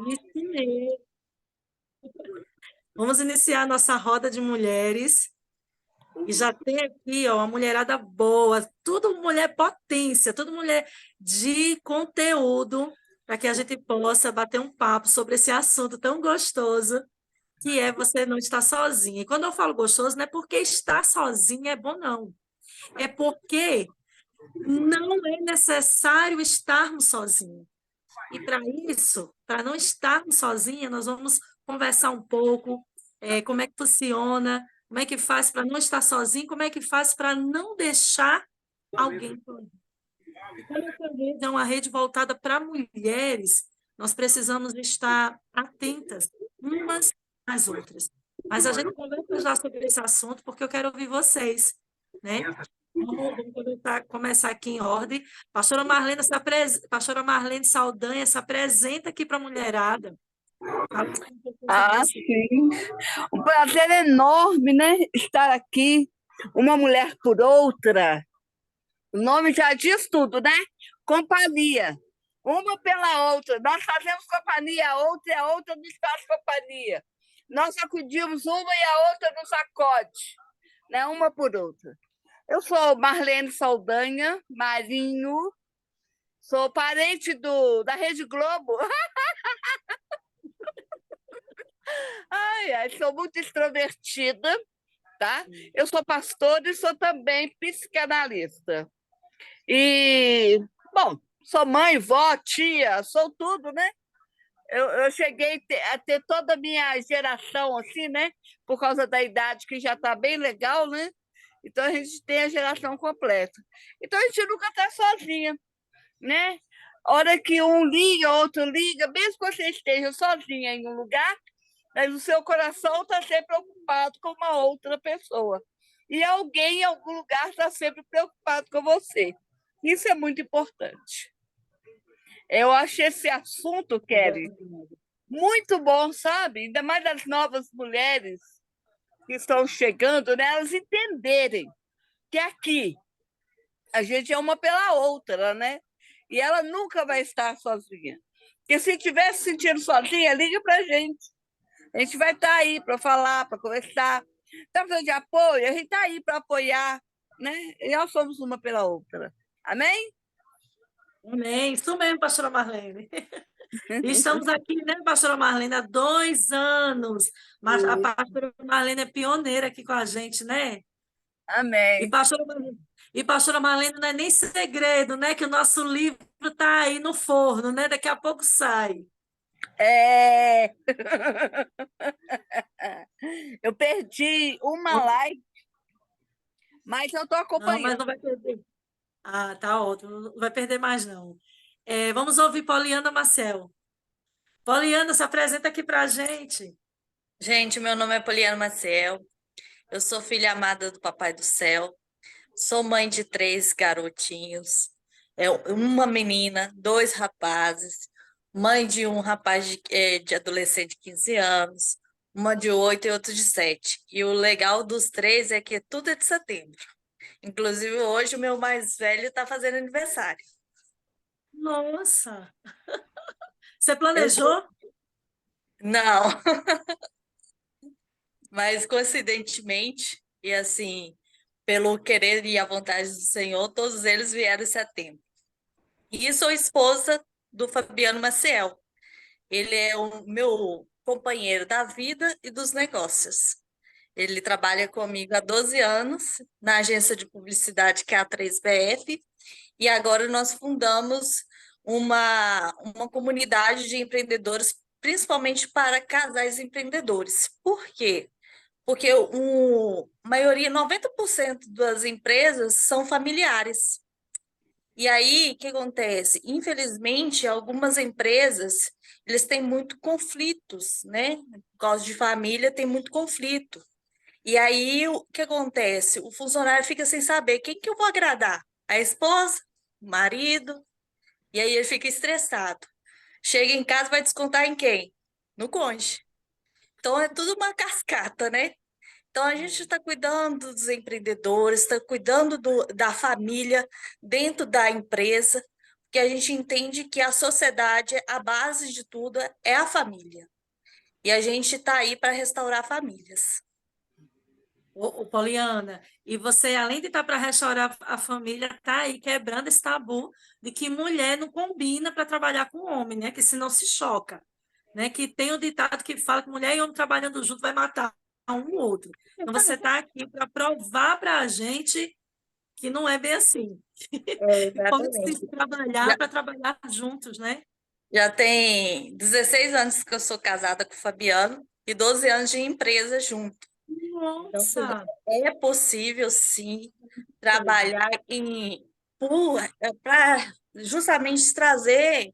Isso mesmo. Vamos iniciar a nossa roda de mulheres. E já tem aqui, ó, uma mulherada boa, tudo mulher potência, tudo mulher de conteúdo, para que a gente possa bater um papo sobre esse assunto tão gostoso, que é você não estar sozinha. E quando eu falo gostoso, não é porque estar sozinha é bom, não. É porque não é necessário estarmos sozinhos. E para isso, para não estarmos sozinhas, nós vamos conversar um pouco, como é que funciona, como é que faz para não estar sozinho, como é que faz para não deixar alguém sozinho. E como essa rede é uma rede voltada para mulheres, nós precisamos estar atentas umas às outras. Mas a gente conversa já sobre esse assunto porque eu quero ouvir vocês, né? Vamos começar aqui em ordem. Pastora Marlene Saldanha se apresenta aqui para a mulherada. Fala aqui um pouquinho sobre Ah, você. sim. Um prazer enorme, né? Estar aqui, uma mulher por outra. O nome já diz tudo, né? Companhia. Uma pela outra. Nós fazemos companhia a outra e a outra nos faz companhia. Nós acudimos uma e a outra nos acode, né? Uma por outra. Eu sou Marlene Saldanha Marinho, sou parente da Rede Globo. Ai, ai, sou muito extrovertida, tá? Eu sou pastora e sou também psicanalista. E, bom, sou mãe, vó, tia, sou tudo, né? Eu cheguei a ter toda a minha geração, assim, né? Por causa da idade que já está bem legal, né? Então a gente tem a geração completa. Então a gente nunca está sozinha, né? A hora que um liga, outro liga, mesmo que você esteja sozinha em um lugar, mas o seu coração está sempre ocupado com uma outra pessoa. E alguém em algum lugar está sempre preocupado com você. Isso é muito importante. Eu achei esse assunto, É Kelly, verdade. muito bom, sabe? Ainda mais das novas mulheres que estão chegando, né? Elas entenderem que aqui a gente é uma pela outra, né? E ela nunca vai estar sozinha. Porque se estiver se sentindo sozinha, liga para a gente. A gente vai estar aí para falar, para conversar. Está precisando de apoio? A gente está aí para apoiar, né? E nós somos uma pela outra. Amém? Amém. Isso mesmo, pastora Marlene. E estamos aqui, né, pastora Marlene, há 2 anos. Mas a pastora Marlene é pioneira aqui com a gente, né? E Amém. pastora Marlene, e pastora Marlene, não é nem segredo, né? Que o nosso livro está aí no forno, né? Daqui a pouco sai. É... Eu perdi uma live, mas eu estou Não, mas acompanhando. não vai perder. Ah, tá ótimo. Não vai perder mais, não. Vamos ouvir Poliana Marcel. Poliana, se apresenta aqui para a gente. Gente, meu nome é Poliana Maciel, eu sou filha amada do Papai do Céu, sou mãe de 3 garotinhos, uma menina, 2 rapazes, mãe de um rapaz de adolescente de 15 anos, uma de 8 e outro de 7. E o legal dos três é que tudo é de setembro. Inclusive, hoje o meu mais velho está fazendo aniversário. Nossa! Você Eu tô... planejou? Não, mas coincidentemente, e assim, pelo querer e a vontade do Senhor, todos eles vieram em setembro. E sou esposa do Fabiano Maciel. Ele é o meu companheiro da vida e dos negócios. Ele trabalha comigo há 12 anos na agência de publicidade que é a 3BF, e agora nós fundamos uma comunidade de empreendedores, principalmente para casais empreendedores. Por quê? Porque a maioria, 90% das empresas são familiares. E aí, o que acontece? Infelizmente, algumas empresas, eles têm muito conflitos, né? Por causa de família, tem muito conflito. E aí, o que acontece? O funcionário fica sem saber quem que eu vou agradar? A esposa? O marido? E aí ele fica estressado. Chega em casa, vai descontar em quem? No cônjuge. Então, é tudo uma cascata, né? Então, a gente está cuidando dos empreendedores, está cuidando da família dentro da empresa, que a gente entende que a sociedade, a base de tudo é a família. E a gente está aí para restaurar famílias. Poliana, e você, além de estar para restaurar a família, está aí quebrando esse tabu de que mulher não combina para trabalhar com homem, né? Que senão se choca, né? Que tem o ditado que fala que mulher e homem trabalhando junto vai matar um outro. Então você está aqui para provar para a gente que não é bem assim. Pode se Exatamente. trabalhar Já, para trabalhar juntos, né? já tem 16 anos que eu sou casada com o Fabiano e 12 anos de empresa junto. Então, assim, Nossa! é possível, sim, trabalhar para justamente trazer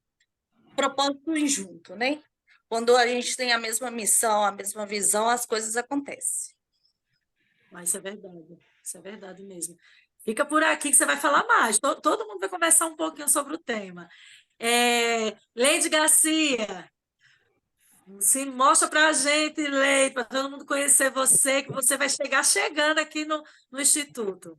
propósito junto, né? Quando a gente tem a mesma missão, a mesma visão, as coisas acontecem. Mas isso é verdade mesmo. Fica por aqui que você vai falar mais. Todo mundo vai conversar um pouquinho sobre o tema. Leide Garcia, se mostra para a gente, Leide, para todo mundo conhecer você, que você vai chegar chegando aqui no Instituto.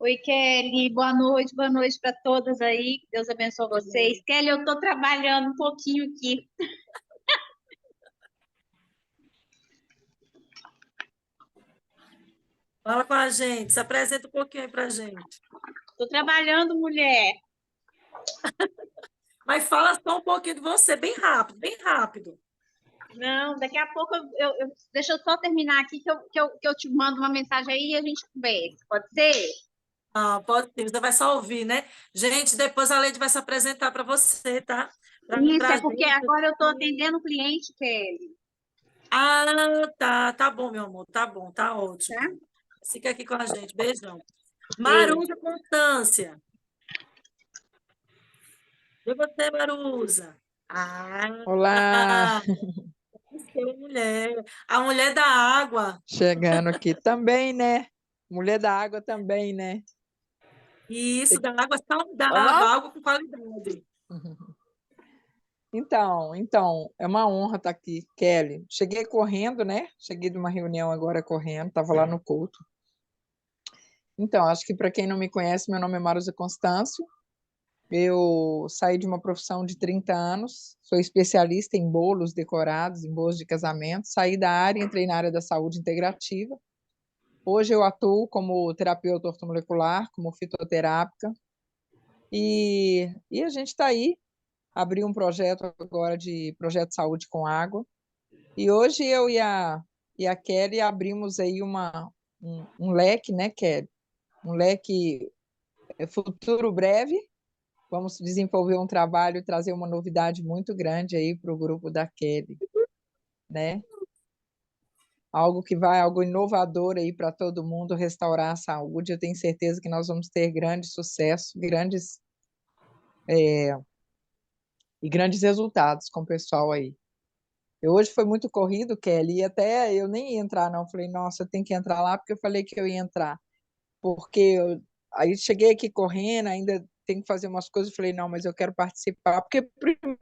Oi, Kelly, boa noite para todas aí. Deus abençoe vocês. Kelly, eu estou trabalhando um pouquinho aqui. Fala com a gente, se apresenta um pouquinho aí para a gente. Estou trabalhando, mulher. Mas fala só um pouquinho de você, bem rápido, bem rápido. Não, daqui a pouco deixa eu só terminar aqui que eu te mando uma mensagem aí e a gente conversa. Pode ser? Ah, pode ser, você vai só ouvir, né? Gente, depois a Leide vai se apresentar para você, tá? Isso, Pra é porque gente. agora eu estou atendendo o cliente, Kelly. Ah, tá bom, meu amor, tá bom, tá Tá? ótimo. Fica aqui com a gente, beijão. Beijo. Maruza Constância. E você, Maruza? Olá, Ah, seu mulher. A mulher da água. chegando aqui também, né? Mulher da água também, né? Isso, da água saudável, Ó, água com qualidade. Então, é uma honra estar aqui, Kelly. Cheguei correndo, né? Cheguei de uma reunião agora correndo, estava lá no culto. Então, acho que para quem não me conhece, meu nome é Maruza Constâncio. Eu saí de uma profissão de 30 anos, sou especialista em bolos decorados, em bolos de casamento. Saí da área, entrei na área da saúde integrativa. Hoje eu atuo como terapeuta ortomolecular, como fitoterápica, e a gente está aí, abriu um projeto agora de projeto de saúde com água, e hoje eu e a Kelly abrimos aí um leque, né, Kelly? Um leque futuro breve, vamos desenvolver um trabalho e trazer uma novidade muito grande aí para o grupo da Kelly, né? Algo inovador aí para todo mundo, restaurar a saúde. Eu tenho certeza que nós vamos ter grande sucesso, grandes resultados com o pessoal aí. Hoje foi muito corrido, Kelly, e até eu nem ia entrar, não. Falei, nossa, eu tenho que entrar lá, porque eu falei que eu ia entrar. Aí cheguei aqui correndo, ainda tenho que fazer umas coisas. Falei, não, mas eu quero participar, porque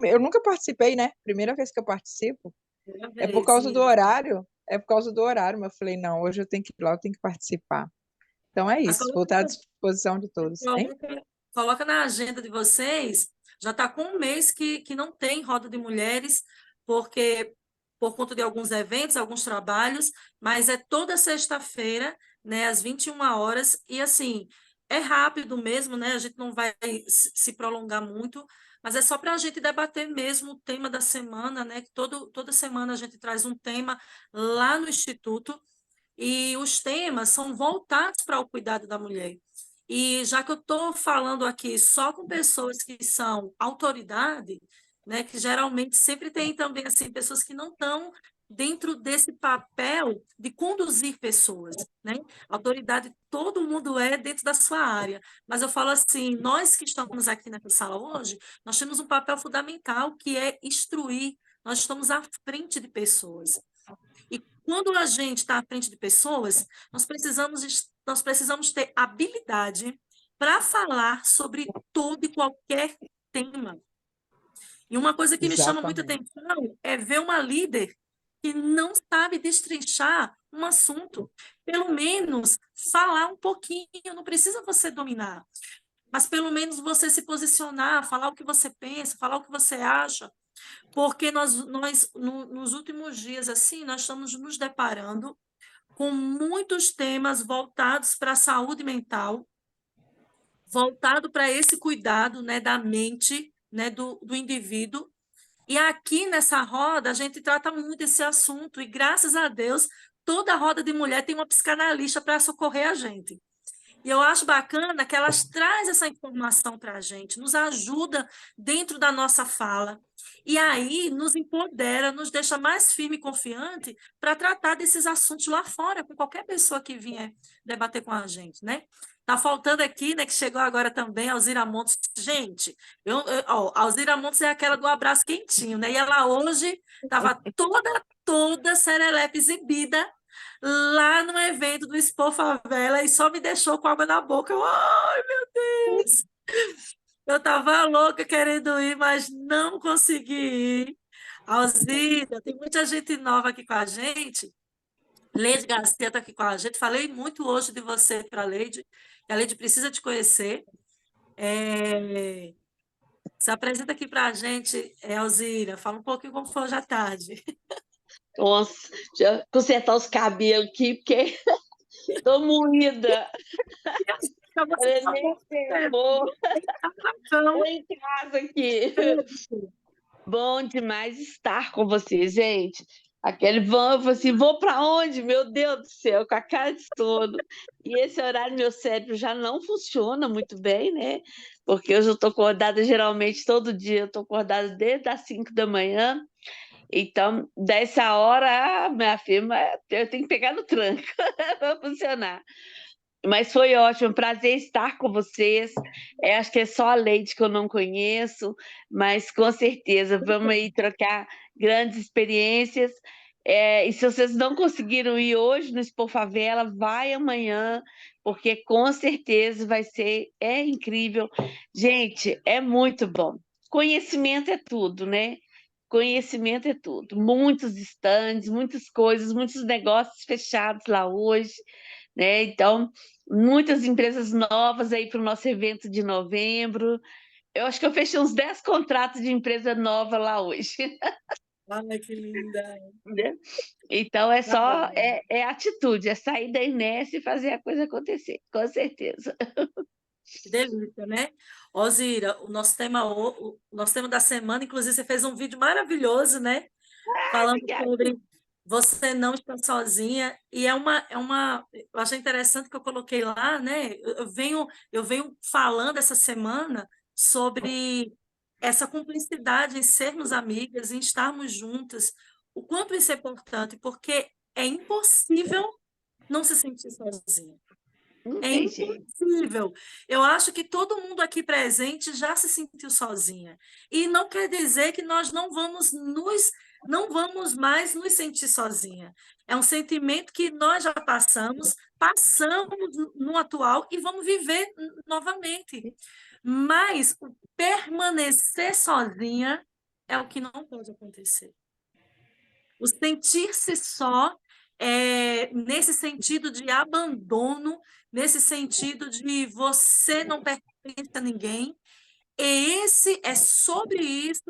eu nunca participei, né? Primeira vez que eu participo. Primeira É por vez, causa do isso. horário. É por causa do horário, mas eu falei, não, hoje eu tenho que ir lá, eu tenho que participar. Então é Mas isso, vou estar à disposição de todos, hein? coloca na agenda de vocês, já está com um mês que não tem roda de mulheres, porque por conta de alguns eventos, alguns trabalhos, mas é toda sexta-feira, né, às 21 horas, e assim, é rápido mesmo, né? A gente não vai se prolongar muito, mas é só para a gente debater mesmo o tema da semana, né? Que toda semana a gente traz um tema lá no Instituto, e os temas são voltados para o cuidado da mulher. E já que eu estou falando aqui só com pessoas que são autoridade, né, que geralmente sempre tem também assim pessoas que não estão dentro desse papel de conduzir pessoas, né? Autoridade todo mundo é dentro da sua área, mas eu falo assim, nós que estamos aqui nessa sala hoje, nós temos um papel fundamental que é instruir, nós estamos à frente de pessoas. E quando a gente está à frente de pessoas, nós precisamos ter habilidade para falar sobre todo e qualquer tema. E uma coisa que me chama muita Exatamente. atenção é ver uma líder que não sabe destrinchar um assunto. Pelo menos falar um pouquinho, não precisa você dominar, mas pelo menos você se posicionar, falar o que você pensa, falar o que você acha, porque nos últimos dias, assim, nós estamos nos deparando com muitos temas voltados para a saúde mental, voltado para esse cuidado, né, da mente, né, do indivíduo. E aqui nessa roda, a gente trata muito esse assunto, e graças a Deus, toda roda de mulher tem uma psicanalista para socorrer a gente. E eu acho bacana que elas trazem essa informação para a gente, nos ajuda dentro da nossa fala. E aí nos empodera, nos deixa mais firme e confiante para tratar desses assuntos lá fora, com qualquer pessoa que vier debater com a gente, né? Tá faltando aqui, né, que chegou agora também, a Alzira Montes. Gente, a Alzira Montes é aquela do abraço quentinho, né? E ela hoje estava toda serelepe exibida lá no evento do Expo Favela e só me deixou com água na boca. Ai, meu Deus! Eu estava louca querendo ir, mas não consegui ir. Alzira, tem muita gente nova aqui com a gente. Leide Garcia está aqui com a gente. Falei muito hoje de você para a Leide. A Leide precisa te conhecer. Se apresenta aqui para a gente, Alzira. Fala um pouquinho como foi hoje à tarde. Nossa, deixa eu consertar os cabelos aqui, porque tô moída. Você Eu nem ferrou. Tô em casa aqui. Bom demais estar com vocês, gente. Aquele vão, eu falei assim, vou para onde? Meu Deus do céu, com a cara de sono. E esse horário, meu cérebro já não funciona muito bem, né? Porque eu já estou acordada geralmente todo dia, eu estou acordada desde as 5 da manhã. Então, dessa hora, minha filha, eu tenho que pegar no tranco para funcionar. Mas foi ótimo, prazer estar com vocês. Acho que é só a Leide que eu não conheço, mas com certeza vamos aí trocar grandes experiências. E se vocês não conseguiram ir hoje no Expo Favela, vai amanhã, porque com certeza vai ser incrível. Gente, é muito bom. Conhecimento é tudo, né? Conhecimento é tudo. Muitos estandes, muitas coisas, muitos negócios fechados lá hoje, né? Então, muitas empresas novas aí para o nosso evento de novembro. Eu acho que eu fechei uns 10 contratos de empresa nova lá hoje. Ai, que linda! Né? Então, é só atitude, é sair da inércia e fazer a coisa acontecer, com certeza. Que delícia, né? Ozira, o nosso tema da semana, inclusive, você fez um vídeo maravilhoso, né? Falando Obrigada. sobre você não está sozinha. E eu achei interessante que eu coloquei lá, né? Eu venho falando essa semana sobre essa cumplicidade em sermos amigas, em estarmos juntas. O quanto isso é importante, porque é impossível não se sentir sozinha. Não É tem jeito. impossível. Eu acho que todo mundo aqui presente já se sentiu sozinha. E não quer dizer que nós não vamos mais nos sentir sozinha. É um sentimento que nós já passamos no atual e vamos viver novamente. Mas o permanecer sozinha é o que não pode acontecer. O sentir-se só, nesse sentido de abandono, nesse sentido de você não pertence a ninguém, é sobre isso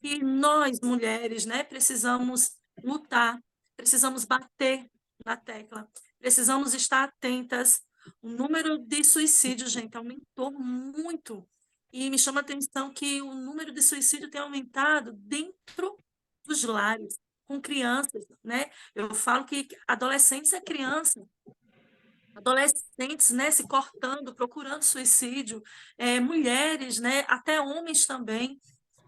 que nós, mulheres, né, precisamos lutar, precisamos bater na tecla, precisamos estar atentas. O número de suicídios, gente, aumentou muito. E me chama a atenção que o número de suicídio tem aumentado dentro dos lares, com crianças, né? Eu falo que adolescentes é criança, adolescentes, né, se cortando, procurando suicídio, mulheres, né, até homens também.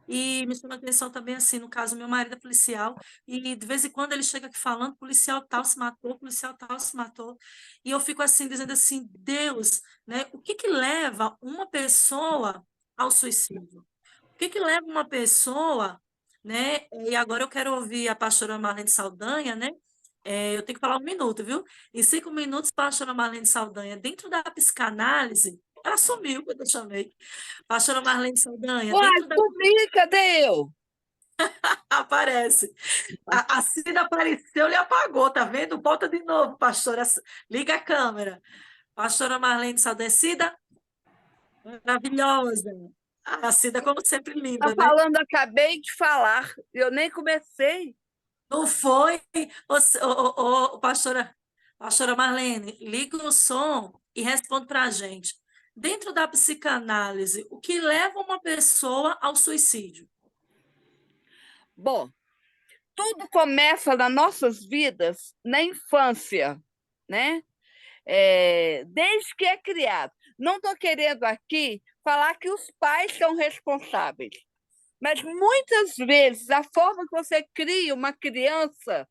E me chama a atenção também, assim, no caso, meu marido é policial, e de vez em quando ele chega aqui falando, policial tal se matou, policial tal se matou, e eu fico assim, dizendo assim, Deus, né, o que que leva uma pessoa ao suicídio? O que que leva uma pessoa, né, e agora eu quero ouvir a pastora Marlene Saldanha, né, eu tenho que falar 1 minuto, viu? Em 5 minutos, pastora Marlene Saldanha, dentro da psicanálise, ela sumiu quando eu chamei. Pastora Marlene Saldanha, Uai, dentro da sumi, cadê eu? Aparece. A Cida apareceu e apagou, tá vendo? Volta de novo, pastora. Liga a câmera. Pastora Marlene Saldecida, maravilhosa. A Cida, como sempre, Tá linda, né? falando, acabei de falar, eu nem comecei. Não foi? Pastora Marlene, liga o som e responde para a gente. Dentro da psicanálise, o que leva uma pessoa ao suicídio? Bom, tudo começa nas nossas vidas na infância, né? Desde que é criado. Não estou querendo aqui falar que os pais são responsáveis, mas muitas vezes a forma que você cria uma criança.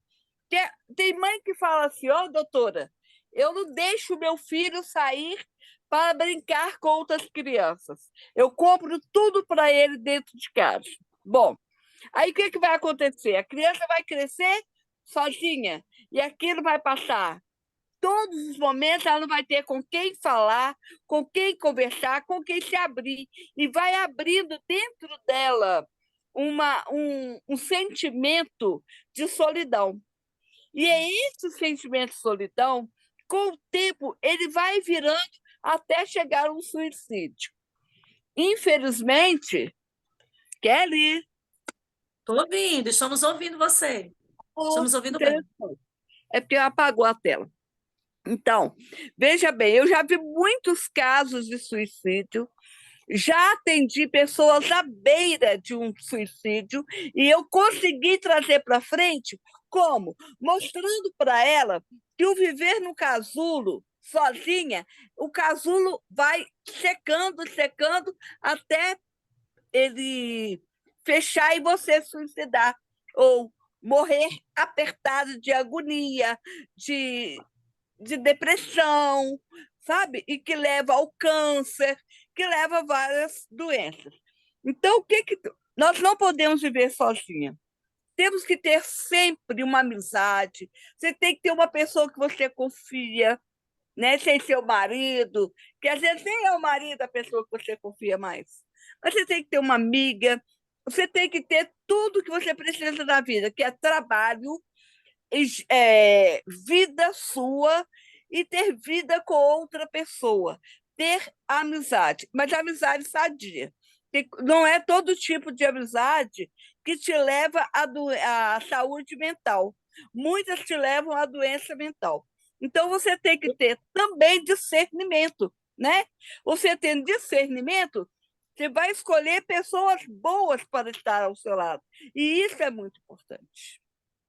Tem mãe que fala assim: ó, doutora, eu não deixo meu filho sair para brincar com outras crianças. Eu compro tudo para ele dentro de casa. Bom, aí o que vai acontecer? A criança vai crescer sozinha e aquilo vai passar. Todos os momentos ela não vai ter com quem falar, com quem conversar, com quem se abrir. E vai abrindo dentro dela um sentimento de solidão. E é esse sentimento de solidão, com o tempo, ele vai virando até chegar ao suicídio. Infelizmente, Kelly. Estou ouvindo, estamos ouvindo você. Estamos ouvindo bem. É porque apagou a tela. Então, veja bem, eu já vi muitos casos de suicídio, já atendi pessoas à beira de um suicídio e eu consegui trazer para frente como? Mostrando para ela que o viver no casulo, sozinha, o casulo vai secando, secando, até ele fechar e você suicidar, ou morrer apertado de agonia, de depressão, sabe? E que leva ao câncer, que leva a várias doenças. Então, nós não podemos viver sozinha. Temos que ter sempre uma amizade. Você tem que ter uma pessoa que você confia, né? Sem seu marido, que às vezes nem é o marido a pessoa que você confia mais. Mas você tem que ter uma amiga, você tem que ter tudo que você precisa na vida, que é trabalho, vida sua e ter vida com outra pessoa. Ter amizade, mas amizade sadia. Não é todo tipo de amizade que te leva à saúde mental. Muitas te levam à doença mental. Então, você tem que ter também discernimento, né? Você tendo discernimento, você vai escolher pessoas boas para estar ao seu lado. E isso é muito importante.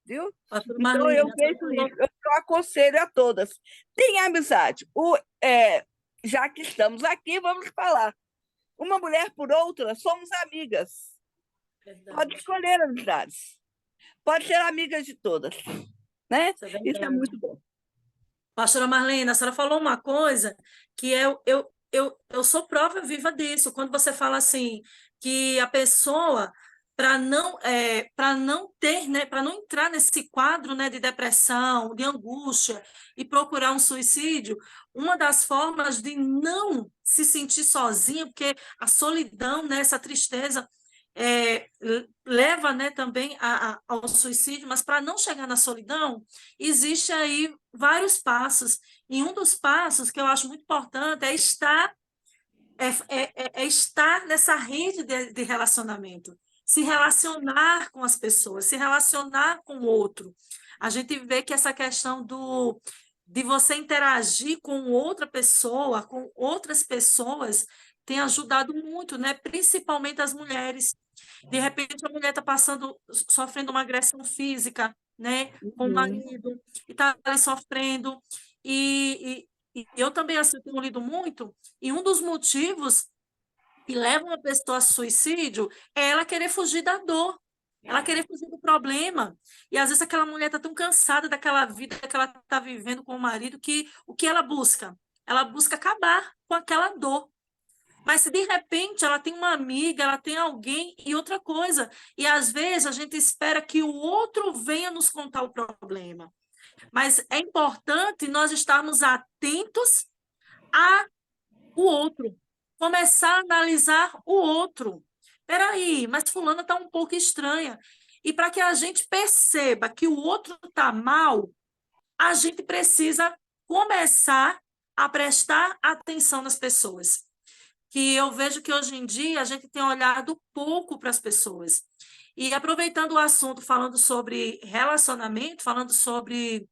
Viu? Então, eu vejo isso, eu aconselho a todas. Tenha amizade. Já que estamos aqui, vamos falar. Uma mulher por outra, somos amigas. Verdade. Pode escolher amizades. Pode ser amiga de todas. Né? Isso é muito bom. Pastora Marlene, a senhora falou uma coisa que eu sou prova viva disso. Quando você fala assim, que a pessoa, para não ter, né, para não entrar nesse quadro, né, de depressão, de angústia e procurar um suicídio, uma das formas de não se sentir sozinha, porque a solidão, né, essa tristeza, leva, né, também ao suicídio, mas para não chegar na solidão, existe aí vários passos. E um dos passos que eu acho muito importante é estar nessa rede de relacionamento, se relacionar com as pessoas, se relacionar com o outro. A gente vê que essa questão de você interagir com outra pessoa, com outras pessoas, tem ajudado muito, né? Principalmente as mulheres. De repente, a mulher está sofrendo uma agressão física, né? Com o marido, e está ali sofrendo. E eu também assim, tenho lido muito, e um dos motivos que leva uma pessoa a suicídio é ela querer fugir da dor, ela querer fugir do problema. E às vezes aquela mulher está tão cansada daquela vida que ela está vivendo com o marido que o que ela busca? Ela busca acabar com aquela dor. Mas se de repente ela tem uma amiga, ela tem alguém e outra coisa, e às vezes a gente espera que o outro venha nos contar o problema. Mas é importante nós estarmos atentos ao outro, começar a analisar o outro. peraí, mas fulana está um pouco estranha. E para que a gente perceba que o outro está mal, a gente precisa começar a prestar atenção nas pessoas. Que eu vejo que hoje em dia a gente tem olhado pouco para as pessoas. E aproveitando o assunto, falando sobre relacionamento, falando sobre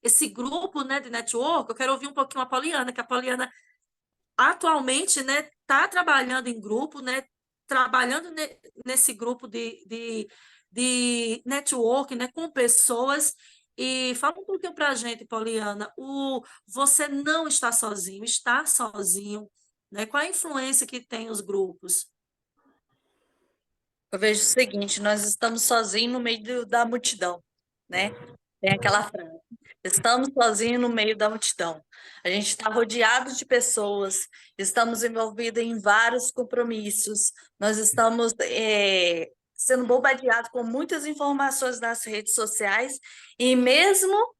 esse grupo, né, de network, eu quero ouvir um pouquinho a Poliana, que a Poliana atualmente, né, está trabalhando em grupo, né, trabalhando nesse grupo de network, né, com pessoas. E fala um pouquinho para a gente, Poliana, você não está sozinho, está sozinho, né? Qual a influência que tem os grupos? Eu vejo o seguinte, nós estamos sozinhos no meio da multidão, né? Tem aquela frase, estamos sozinhos no meio da multidão. A gente está rodeado de pessoas, estamos envolvidos em vários compromissos, nós estamos sendo bombardeados com muitas informações nas redes sociais, e mesmo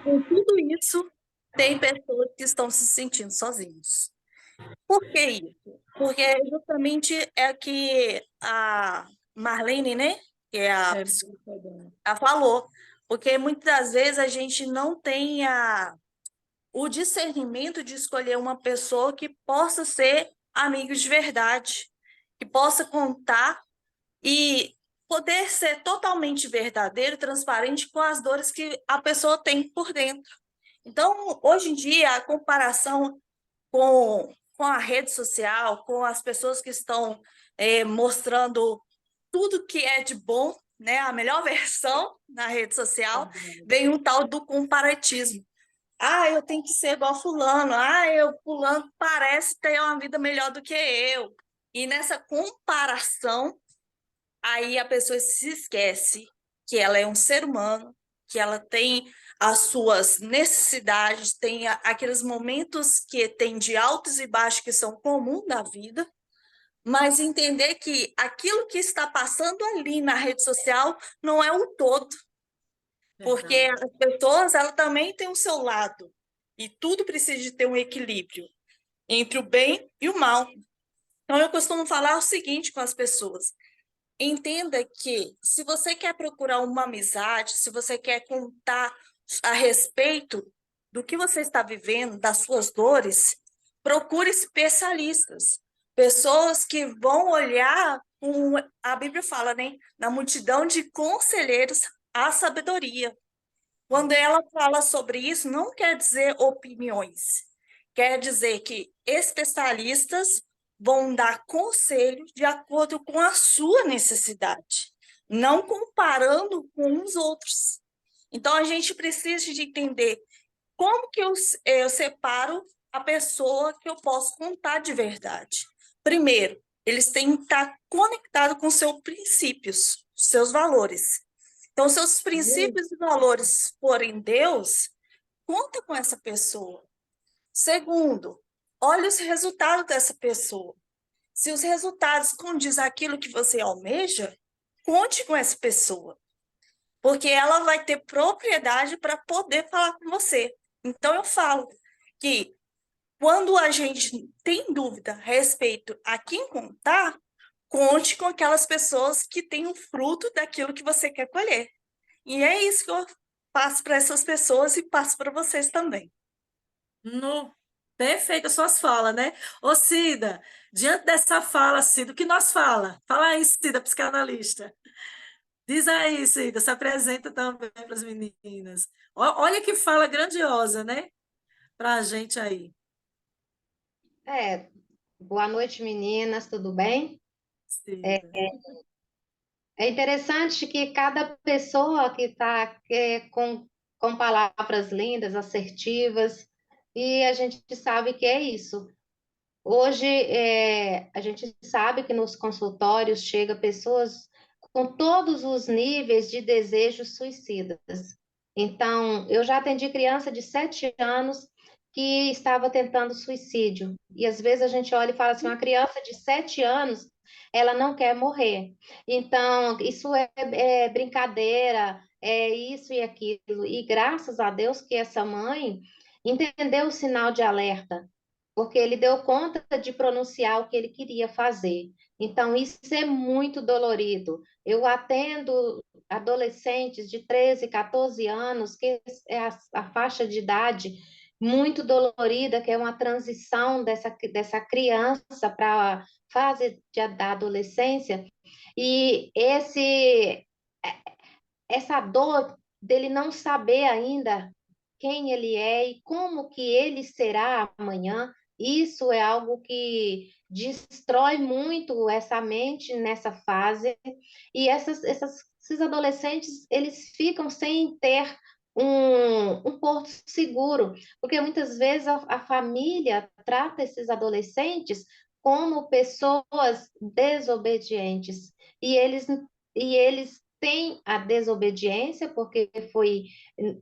com tudo isso, tem pessoas que estão se sentindo sozinhos. Por que isso? Porque justamente é que a Marlene, né, que é a psicóloga, ela falou, porque muitas das vezes a gente não tem o discernimento de escolher uma pessoa que possa ser amigo de verdade, que possa contar e poder ser totalmente verdadeiro e transparente com as dores que a pessoa tem por dentro. Então, hoje em dia, a comparação com a rede social, com as pessoas que estão mostrando tudo que é de bom, né, a melhor versão na rede social, vem um tal do comparatismo. Ah, eu tenho que ser igual fulano. Ah, fulano parece ter uma vida melhor do que eu. E nessa comparação, aí a pessoa se esquece que ela é um ser humano, que ela tem as suas necessidades, tem aqueles momentos que tem de altos e baixos que são comuns da vida, mas entender que aquilo que está passando ali na rede social não é um todo, porque Verdade. as pessoas, ela também tem o seu lado, e tudo precisa de ter um equilíbrio entre o bem e o mal. Então, eu costumo falar o seguinte com as pessoas: entenda que, se você quer procurar uma amizade, se você quer contar a respeito do que você está vivendo, das suas dores, procure especialistas, pessoas que vão olhar, a Bíblia fala, né, na multidão de conselheiros, a sabedoria. Quando ela fala sobre isso, não quer dizer opiniões, quer dizer que especialistas vão dar conselho de acordo com a sua necessidade, não comparando com os outros. Então, a gente precisa de entender como que eu separo a pessoa que eu posso contar de verdade. Primeiro, eles têm que estar conectados com seus princípios, seus valores. Então, seus princípios e valores forem Deus, conta com essa pessoa. Segundo, olha os resultados dessa pessoa. Se os resultados condizem aquilo que você almeja, conte com essa pessoa, porque ela vai ter propriedade para poder falar com você. Então, eu falo que quando a gente tem dúvida a respeito a quem contar, conte com aquelas pessoas que têm o fruto daquilo que você quer colher. E é isso que eu passo para essas pessoas e passo para vocês também. No, perfeito as suas falas, né? Ô, Cida, diante dessa fala, Cida, o que nós fala? Fala aí, Cida, psicanalista. Diz aí, Cida, se apresenta também para as meninas. Olha que fala grandiosa, né? Para a gente aí. Boa noite, meninas, tudo bem? Cida. É interessante que cada pessoa que está com palavras lindas, assertivas, e a gente sabe que é isso. Hoje, a gente sabe que nos consultórios chega pessoas com todos os níveis de desejos suicidas. Então, eu já atendi criança de 7 anos que estava tentando suicídio. E às vezes a gente olha e fala assim, uma criança de 7 anos, ela não quer morrer. Então, isso é brincadeira, é isso e aquilo. E graças a Deus que essa mãe entendeu o sinal de alerta porque ele deu conta de pronunciar o que ele queria fazer. Então, isso é muito dolorido. Eu atendo adolescentes de 13, 14 anos, que é a faixa de idade muito dolorida, que é uma transição dessa criança para a fase da adolescência, e essa dor dele não saber ainda quem ele é e como que ele será amanhã, isso é algo que destrói muito essa mente nessa fase, e esses adolescentes, eles ficam sem ter um porto seguro, porque muitas vezes a família trata esses adolescentes como pessoas desobedientes, e eles têm a desobediência, porque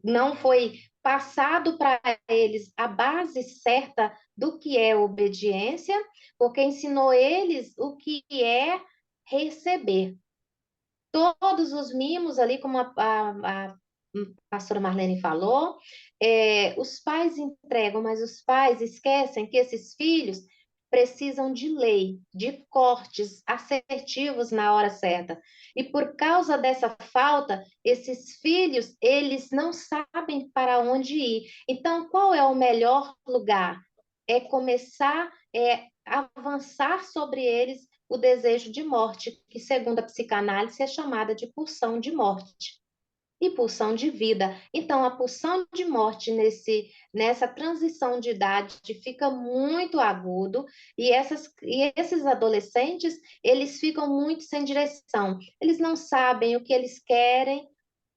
não foi passado para eles a base certa do que é obediência, porque ensinou eles o que é receber. Todos os mimos ali, como a pastora Marlene falou, os pais entregam, mas os pais esquecem que esses filhos precisam de lei, de cortes assertivos na hora certa. E por causa dessa falta, esses filhos, eles não sabem para onde ir. Então, qual é o melhor lugar? É começar a avançar sobre eles o desejo de morte, que segundo a psicanálise é chamada de pulsão de morte e pulsão de vida. Então, a pulsão de morte nessa transição de idade fica muito agudo, e esses adolescentes, eles ficam muito sem direção. Eles não sabem o que eles querem,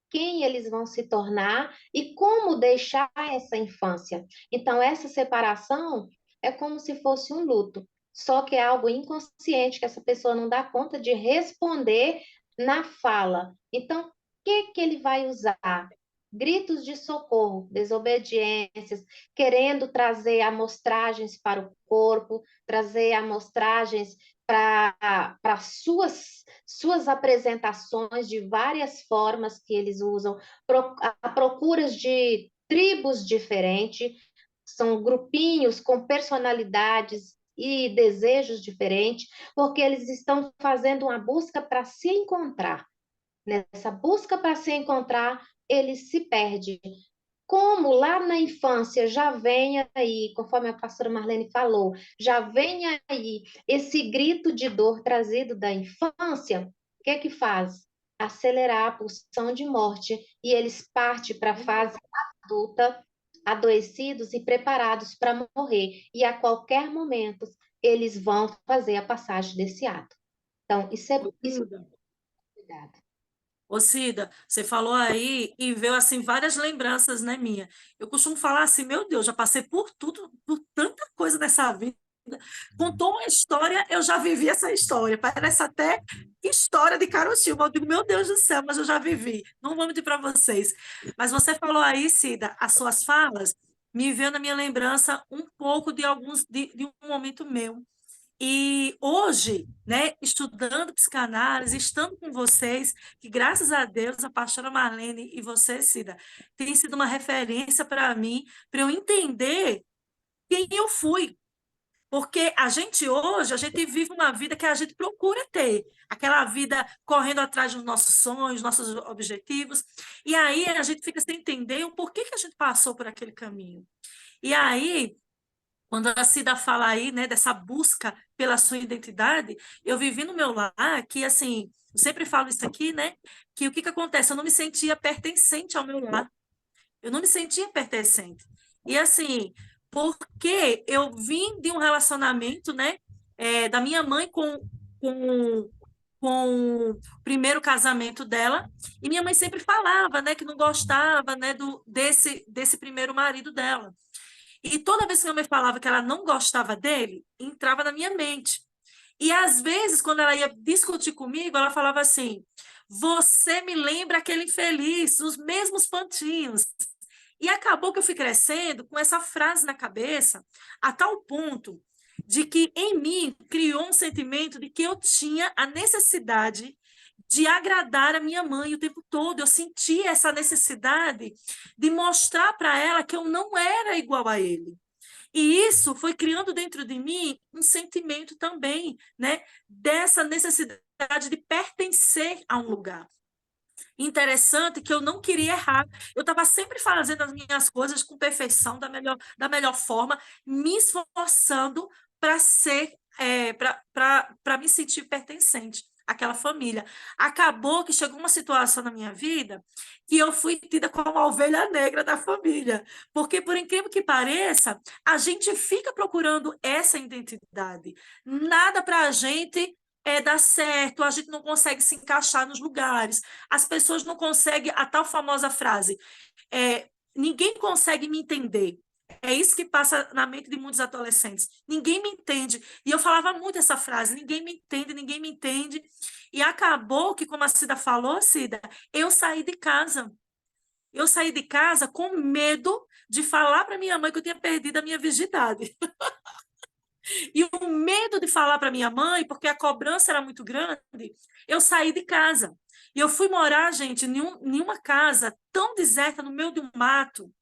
quem eles vão se tornar e como deixar essa infância. Então, essa separação é como se fosse um luto, só que é algo inconsciente que essa pessoa não dá conta de responder na fala. Então, o que ele vai usar? Gritos de socorro, desobediências, querendo trazer amostragens para o corpo, trazer amostragens para suas apresentações de várias formas que eles usam, a procuras de tribos diferentes, são grupinhos com personalidades e desejos diferentes, porque eles estão fazendo uma busca para se encontrar. Nessa busca para se encontrar, eles se perdem. Como lá na infância já vem aí, conforme a pastora Marlene falou, já vem aí esse grito de dor trazido da infância, o que é que faz? Acelerar a pulsão de morte, e eles partem para a fase adulta, adoecidos e preparados para morrer. E a qualquer momento eles vão fazer a passagem desse ato. Então, isso é cuidado. Ô, Cida, você falou aí e veio assim várias lembranças, né, minha? Eu costumo falar assim, meu Deus, já passei por tudo, por tanta coisa nessa vida. Contou uma história, eu já vivi essa história. Parece até história de carochinho. Eu digo, meu Deus do céu, mas eu já vivi. Não vou mentir para vocês. Mas você falou aí, Cida, as suas falas me veio na minha lembrança um pouco de um momento meu. E hoje, né, estudando psicanálise, estando com vocês, que graças a Deus, a pastora Marlene e você, Cida, tem sido uma referência para mim, para eu entender quem eu fui. Porque a gente hoje, a gente vive uma vida que a gente procura ter, aquela vida correndo atrás dos nossos sonhos, nossos objetivos, e aí a gente fica sem entender o porquê que a gente passou por aquele caminho. E aí, quando a Cida fala aí, né, dessa busca pela sua identidade, eu vivi no meu lar que, assim, eu sempre falo isso aqui, né, que o que que acontece? Eu não me sentia pertencente ao meu lar. Eu não me sentia pertencente. E, assim, porque eu vim de um relacionamento, né, da minha mãe com, com o primeiro casamento dela, e minha mãe sempre falava, né, que não gostava, né, desse primeiro marido dela. E toda vez que minha mãe falava que ela não gostava dele, entrava na minha mente. E às vezes, quando ela ia discutir comigo, ela falava assim: Você me lembra aquele infeliz, os mesmos pontinhos. E acabou que eu fui crescendo com essa frase na cabeça, a tal ponto de que em mim criou um sentimento de que eu tinha a necessidade de agradar a minha mãe o tempo todo. Eu sentia essa necessidade de mostrar para ela que eu não era igual a ele. E isso foi criando dentro de mim um sentimento também, né, dessa necessidade de pertencer a um lugar. Interessante que eu não queria errar. Eu estava sempre fazendo as minhas coisas com perfeição, da melhor forma, me esforçando para ser, para me sentir pertencente àquela família. Acabou que chegou uma situação na minha vida que eu fui tida como a ovelha negra da família. Porque, por incrível que pareça, a gente fica procurando essa identidade. Nada para a gente dar certo, a gente não consegue se encaixar nos lugares, as pessoas não conseguem, a tal famosa frase, ninguém consegue me entender. É isso que passa na mente de muitos adolescentes. Ninguém me entende. E eu falava muito essa frase, ninguém me entende, ninguém me entende. E acabou que, como a Cida falou, Cida, eu saí de casa. Eu saí de casa com medo de falar para minha mãe que eu tinha perdido a minha virgindade. E o medo de falar para minha mãe, porque a cobrança era muito grande, eu saí de casa. E eu fui morar, gente, em uma casa tão deserta, no meio de um mato.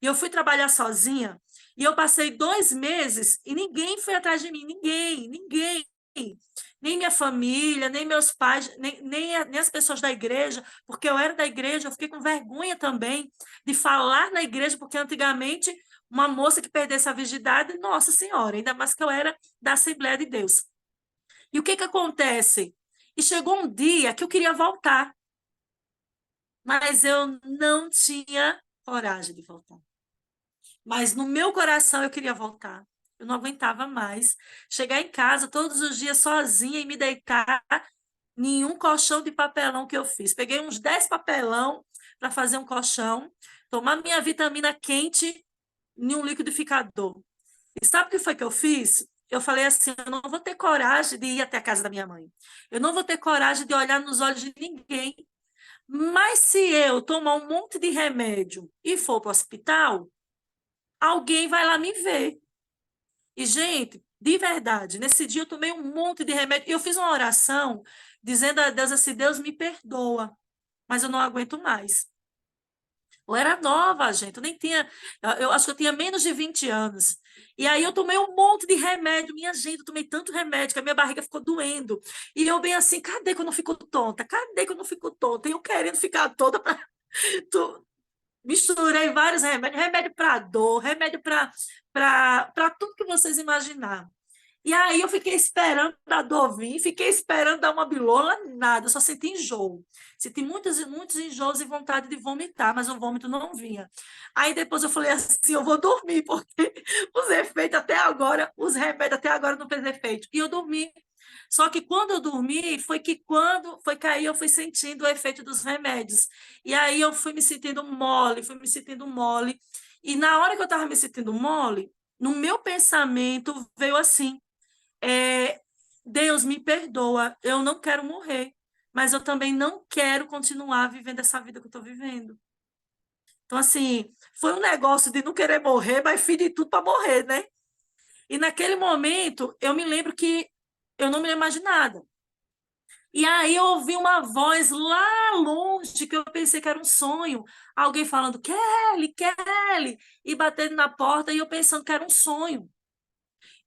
E eu fui trabalhar sozinha. E eu passei 2 meses e ninguém foi atrás de mim. Ninguém. Nem minha família, nem meus pais, nem as pessoas da igreja, porque eu era da igreja, eu fiquei com vergonha também de falar na igreja, porque antigamente uma moça que perdesse a virgindade, nossa senhora, ainda mais que eu era da Assembleia de Deus. E o que acontece? E chegou um dia que eu queria voltar, mas eu não tinha coragem de voltar. Mas no meu coração eu queria voltar. Eu não aguentava mais chegar em casa todos os dias sozinha e me deitar em um colchão de papelão que eu fiz. Peguei uns 10 papelão para fazer um colchão, tomar minha vitamina quente em um liquidificador. E sabe o que foi que eu fiz? Eu falei assim, eu não vou ter coragem de ir até a casa da minha mãe. Eu não vou ter coragem de olhar nos olhos de ninguém. Mas se eu tomar um monte de remédio e for para o hospital, alguém vai lá me ver. E, gente, de verdade, nesse dia eu tomei um monte de remédio. Eu fiz uma oração dizendo a Deus assim, Deus me perdoa, mas eu não aguento mais. Eu era nova, gente, eu nem tinha, eu acho que eu tinha menos de 20 anos. E aí eu tomei um monte de remédio, minha gente, eu tomei tanto remédio que a minha barriga ficou doendo. E eu bem assim, cadê que eu não fico tonta? Cadê que eu não fico tonta? E eu querendo ficar toda para misturei vários remédios, remédio para dor, remédio para tudo que vocês imaginar. E aí eu fiquei esperando a dor vir, fiquei esperando dar uma bilola, nada, eu só senti enjoo. Senti muitos enjoos e vontade de vomitar, mas o vômito não vinha. Aí depois eu falei assim, eu vou dormir, porque os efeitos até agora, os remédios até agora não fez efeito. E eu dormi. Só que quando eu dormi, foi que quando foi cair, eu fui sentindo o efeito dos remédios. E aí eu fui me sentindo mole, fui me sentindo mole. E na hora que eu estava me sentindo mole, no meu pensamento veio assim, Deus me perdoa, eu não quero morrer, mas eu também não quero continuar vivendo essa vida que eu estou vivendo. Então, assim, foi um negócio de não querer morrer, mas fiz de tudo para morrer, né? E naquele momento, eu me lembro que eu não me lembro mais de nada. E aí eu ouvi uma voz lá longe, que eu pensei que era um sonho, alguém falando, Kelly, Kelly, e batendo na porta, e eu pensando que era um sonho.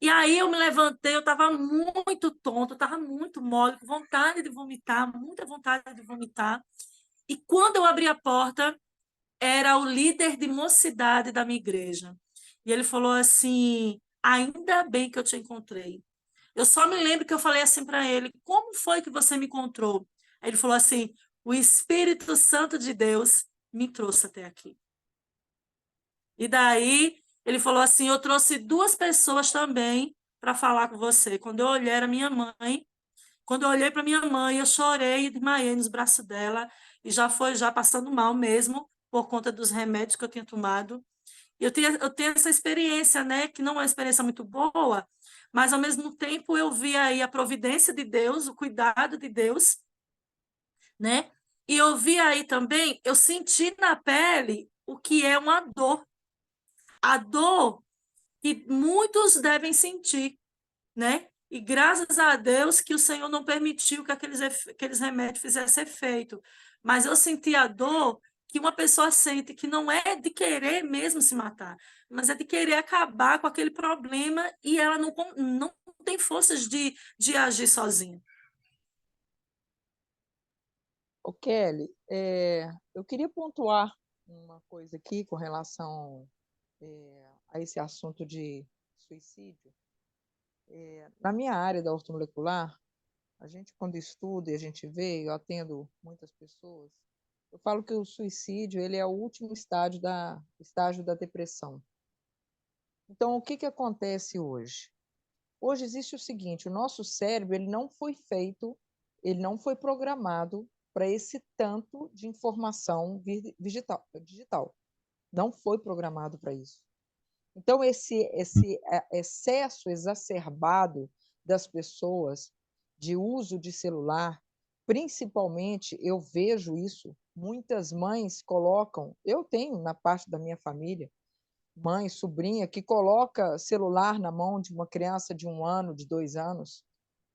E aí eu me levantei, eu estava muito tonta, eu estava muito mole, com vontade de vomitar, muita vontade de vomitar. E quando eu abri a porta, era o líder de mocidade da minha igreja. E ele falou assim, ainda bem que eu te encontrei. Eu só me lembro que eu falei assim para ele, como foi que você me encontrou? Aí ele falou assim, o Espírito Santo de Deus me trouxe até aqui. E daí ele falou assim, eu trouxe 2 pessoas também para falar com você. Quando eu olhei, era minha mãe. Quando eu olhei para minha mãe, eu chorei e desmaiei nos braços dela. E já foi já passando mal mesmo, por conta dos remédios que eu tinha tomado. E eu tenho essa experiência, né, que não é uma experiência muito boa, mas, ao mesmo tempo, eu vi aí a providência de Deus, o cuidado de Deus, né? E eu vi aí também, eu senti na pele o que é uma dor. A dor que muitos devem sentir, né? E graças a Deus que o Senhor não permitiu que aqueles remédios fizessem efeito. Mas eu senti a dor que uma pessoa sente, que não é de querer mesmo se matar, mas é de querer acabar com aquele problema e ela não tem forças de agir sozinha. Ô, Kelly, eu queria pontuar uma coisa aqui com relação a esse assunto de suicídio. Na minha área da ortomolecular, a gente, quando estuda e a gente vê, eu atendo muitas pessoas, eu falo que o suicídio ele é o último estágio da depressão. Então, o que acontece hoje? Hoje existe o seguinte, o nosso cérebro ele não foi feito, ele não foi programado para esse tanto de informação digital. Não foi programado para isso. Então, esse excesso exacerbado das pessoas de uso de celular, principalmente, eu vejo isso, muitas mães colocam, eu tenho na parte da minha família, mãe, sobrinha, que coloca celular na mão de uma criança de 1 ano, de 2 anos.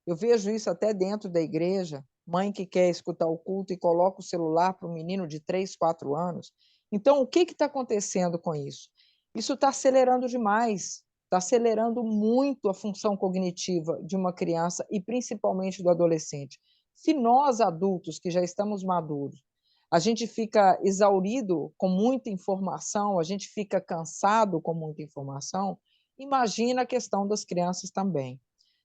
Eu vejo isso até dentro da igreja, mãe que quer escutar o culto e coloca o celular para um menino de 3, 4 anos. Então, o que está acontecendo com isso? Isso está acelerando demais, está acelerando muito a função cognitiva de uma criança e principalmente do adolescente. Se nós, adultos, que já estamos maduros, a gente fica exaurido com muita informação, a gente fica cansado com muita informação, imagina a questão das crianças também.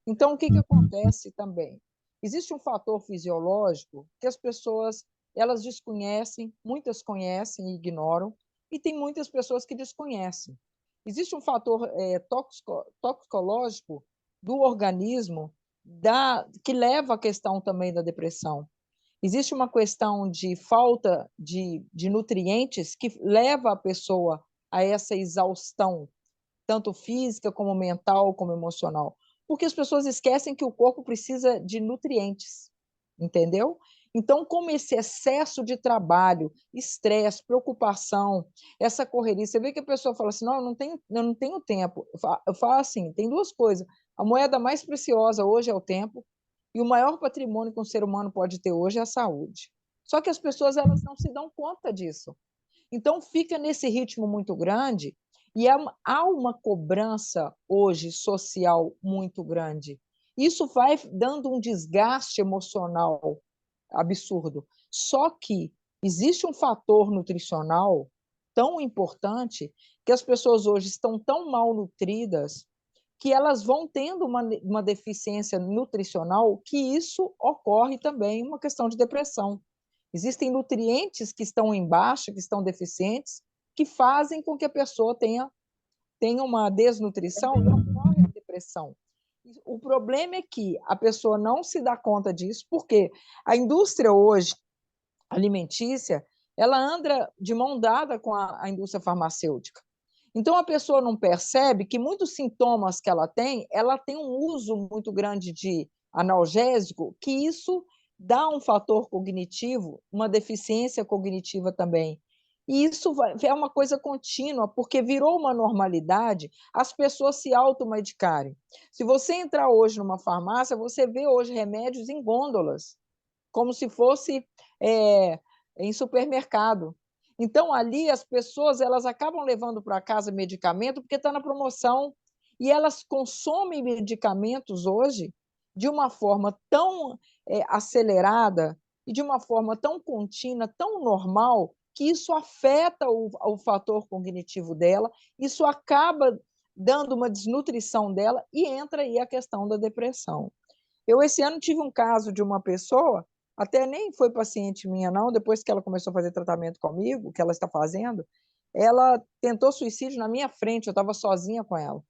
Então, o que acontece também? Existe um fator fisiológico que as pessoas elas desconhecem, muitas conhecem e ignoram, e tem muitas pessoas que desconhecem. Existe um fator toxicológico do organismo que leva à questão também da depressão. Existe uma questão de falta de nutrientes que leva a pessoa a essa exaustão, tanto física, como mental, como emocional. Porque as pessoas esquecem que o corpo precisa de nutrientes, entendeu? Então, como esse excesso de trabalho, estresse, preocupação, essa correria, você vê que a pessoa fala assim, não, eu não tenho tempo. Eu falo assim, tem 2 coisas. A moeda mais preciosa hoje é o tempo, e o maior patrimônio que um ser humano pode ter hoje é a saúde. Só que as pessoas elas não se dão conta disso. Então, fica nesse ritmo muito grande e há uma cobrança hoje social muito grande. Isso vai dando um desgaste emocional absurdo. Só que existe um fator nutricional tão importante que as pessoas hoje estão tão mal nutridas que elas vão tendo uma deficiência nutricional que isso ocorre também uma questão de depressão. Existem nutrientes que estão em baixa, que estão deficientes, que fazem com que a pessoa tenha uma desnutrição e ocorre a depressão. O problema é que a pessoa não se dá conta disso, porque a indústria hoje alimentícia, ela anda de mão dada com a indústria farmacêutica. Então, a pessoa não percebe que muitos sintomas que ela tem um uso muito grande de analgésico, que isso dá um fator cognitivo, uma deficiência cognitiva também. E isso é uma coisa contínua, porque virou uma normalidade as pessoas se automedicarem. Se você entrar hoje numa farmácia, você vê hoje remédios em gôndolas, como se fosse em supermercado. Então, ali, as pessoas elas acabam levando para casa medicamento porque está na promoção e elas consomem medicamentos hoje de uma forma tão acelerada e de uma forma tão contínua, tão normal, que isso afeta o fator cognitivo dela, isso acaba dando uma desnutrição dela e entra aí a questão da depressão. Eu, esse ano, tive um caso de uma pessoa, até nem foi paciente minha, não, depois que ela começou a fazer tratamento comigo, que ela está fazendo, ela tentou suicídio na minha frente, eu estava sozinha com ela.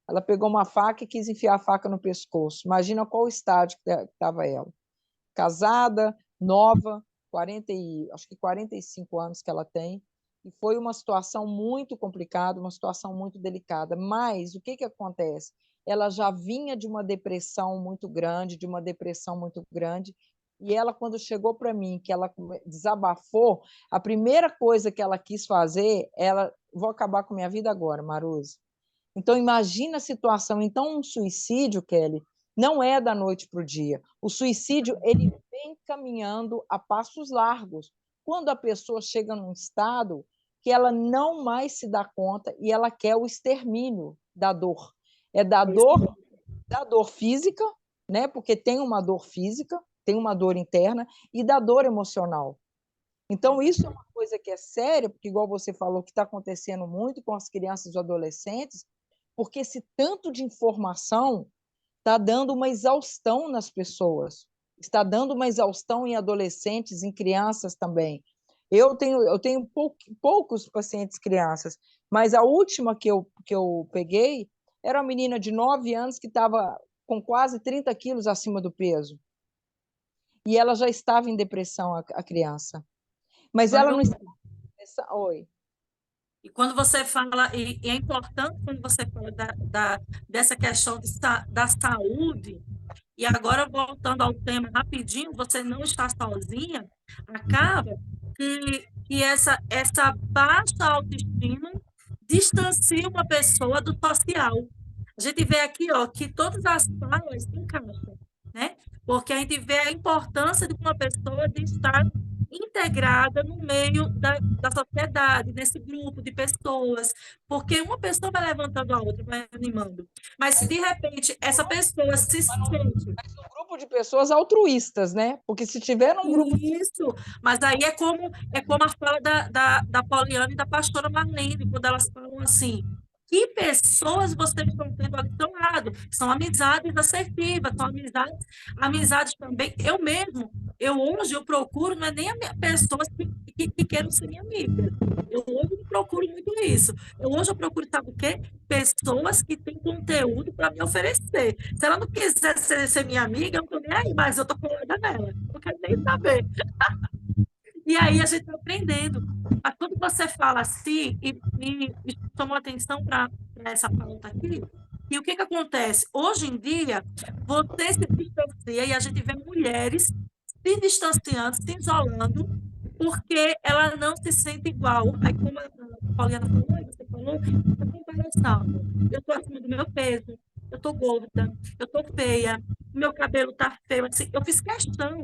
Ela pegou uma faca e quis enfiar a faca no pescoço. Imagina qual estágio que estava ela. Casada, nova, acho que 45 anos que ela tem, e foi uma situação muito complicada, uma situação muito delicada. Mas o que acontece? Ela já vinha de uma depressão muito grande, e ela, quando chegou para mim, que ela desabafou, a primeira coisa que ela quis fazer, vou acabar com minha vida agora, Maruza. Então, imagina a situação. Então, um suicídio, Kelly, não é da noite para o dia. O suicídio, ele vem caminhando a passos largos. Quando a pessoa chega num estado que ela não mais se dá conta e ela quer o extermínio da dor. É da dor física, né? Porque tem uma dor física, tem uma dor interna, e da dor emocional. Então, isso é uma coisa que é séria, porque, igual você falou, que está acontecendo muito com as crianças e adolescentes, porque esse tanto de informação está dando uma exaustão nas pessoas, está dando uma exaustão em adolescentes, em crianças também. Eu tenho poucos pacientes crianças, mas a última que eu peguei era uma menina de 9 anos que estava com quase 30 quilos acima do peso. E ela já estava em depressão, a criança. Mas ela não estava em depressão. Oi. E quando você fala, e é importante quando você fala dessa questão da saúde, e agora voltando ao tema rapidinho, você não está sozinha, acaba que essa baixa autoestima distancia uma pessoa do social. A gente vê aqui, ó, que todas as falas encaixam, né? Porque a gente vê a importância de uma pessoa de estar integrada no meio da sociedade, nesse grupo de pessoas, porque uma pessoa vai levantando a outra, vai animando. Mas se de repente essa pessoa se sente. Mas um grupo de pessoas altruístas, né? Porque se tiver um grupo. Isso, mas aí é como a fala da Poliana e da pastora Marlene, quando elas falam assim. Que pessoas vocês estão tendo ali do seu lado? São amizades assertivas, são amizades também. Hoje eu procuro, não é nem pessoas que queiram ser minha amiga. Eu hoje não procuro muito isso. Hoje eu procuro, sabe o quê? Pessoas que têm conteúdo para me oferecer. Se ela não quiser ser minha amiga, eu não estou nem aí, mas eu estou colada nela. Não quero nem saber. E aí a gente está aprendendo. Mas quando você fala assim, e me chamou a atenção para essa pauta aqui, e o que acontece? Hoje em dia, você se distancia e a gente vê mulheres se distanciando, se isolando, porque ela não se sente igual. Aí, como a Pauliana falou, você falou, a comparação. Eu estou acima do meu peso, eu estou gorda, eu estou feia, meu cabelo está feio. Assim, eu fiz questão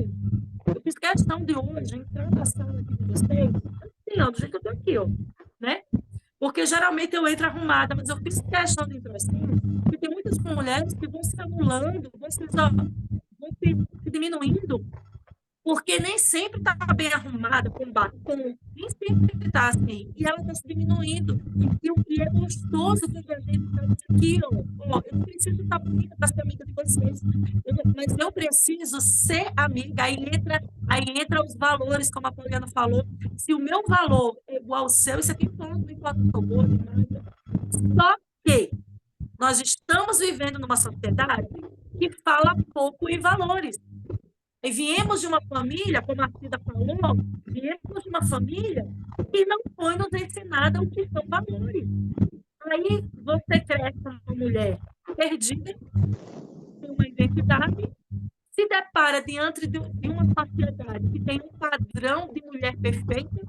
de hoje entrar na sala aqui com vocês, assim, ó, do jeito que eu estou aqui, ó, né? Porque geralmente eu entro arrumada, mas eu fiz questão de entrar assim, porque tem muitas mulheres que vão se anulando, vão se diminuindo, porque nem sempre está bem arrumada, com batom, nem sempre está assim, e ela está se diminuindo, e é gostoso que a gente está aqui, ó, eu não preciso estar bonita para ser amiga de vocês, mas eu preciso ser amiga, aí entra os valores, como a Poliana falou, se o meu valor é igual ao seu, isso aqui não importa o favor, só que nós estamos vivendo numa sociedade que fala pouco em valores. E viemos de uma família, como a Cida falou, viemos de uma família que não foi nos ensinada o que são valores. Aí você cresce como uma mulher perdida, tem uma identidade, se depara diante de uma sociedade que tem um padrão de mulher perfeita,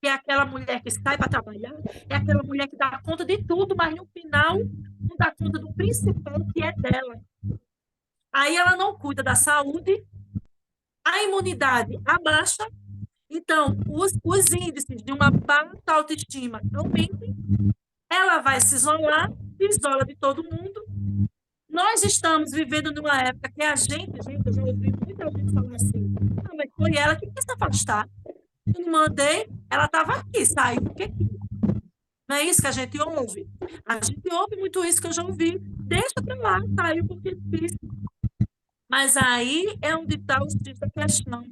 que é aquela mulher que sai para trabalhar, é aquela mulher que dá conta de tudo, mas no final não dá conta do principal que é dela. Aí ela não cuida da saúde, a imunidade abaixa, então os índices de uma baixa autoestima aumentam, ela vai se isolar, se isola de todo mundo. Nós estamos vivendo numa época que eu já ouvi muita gente falar assim, mas foi ela que quis se afastar. Eu não mandei, ela estava aqui, saiu porque quis. Não é isso que a gente ouve? A gente ouve muito isso que eu já ouvi. Deixa para lá, saiu porque quis. Mas aí é onde está o X da questão.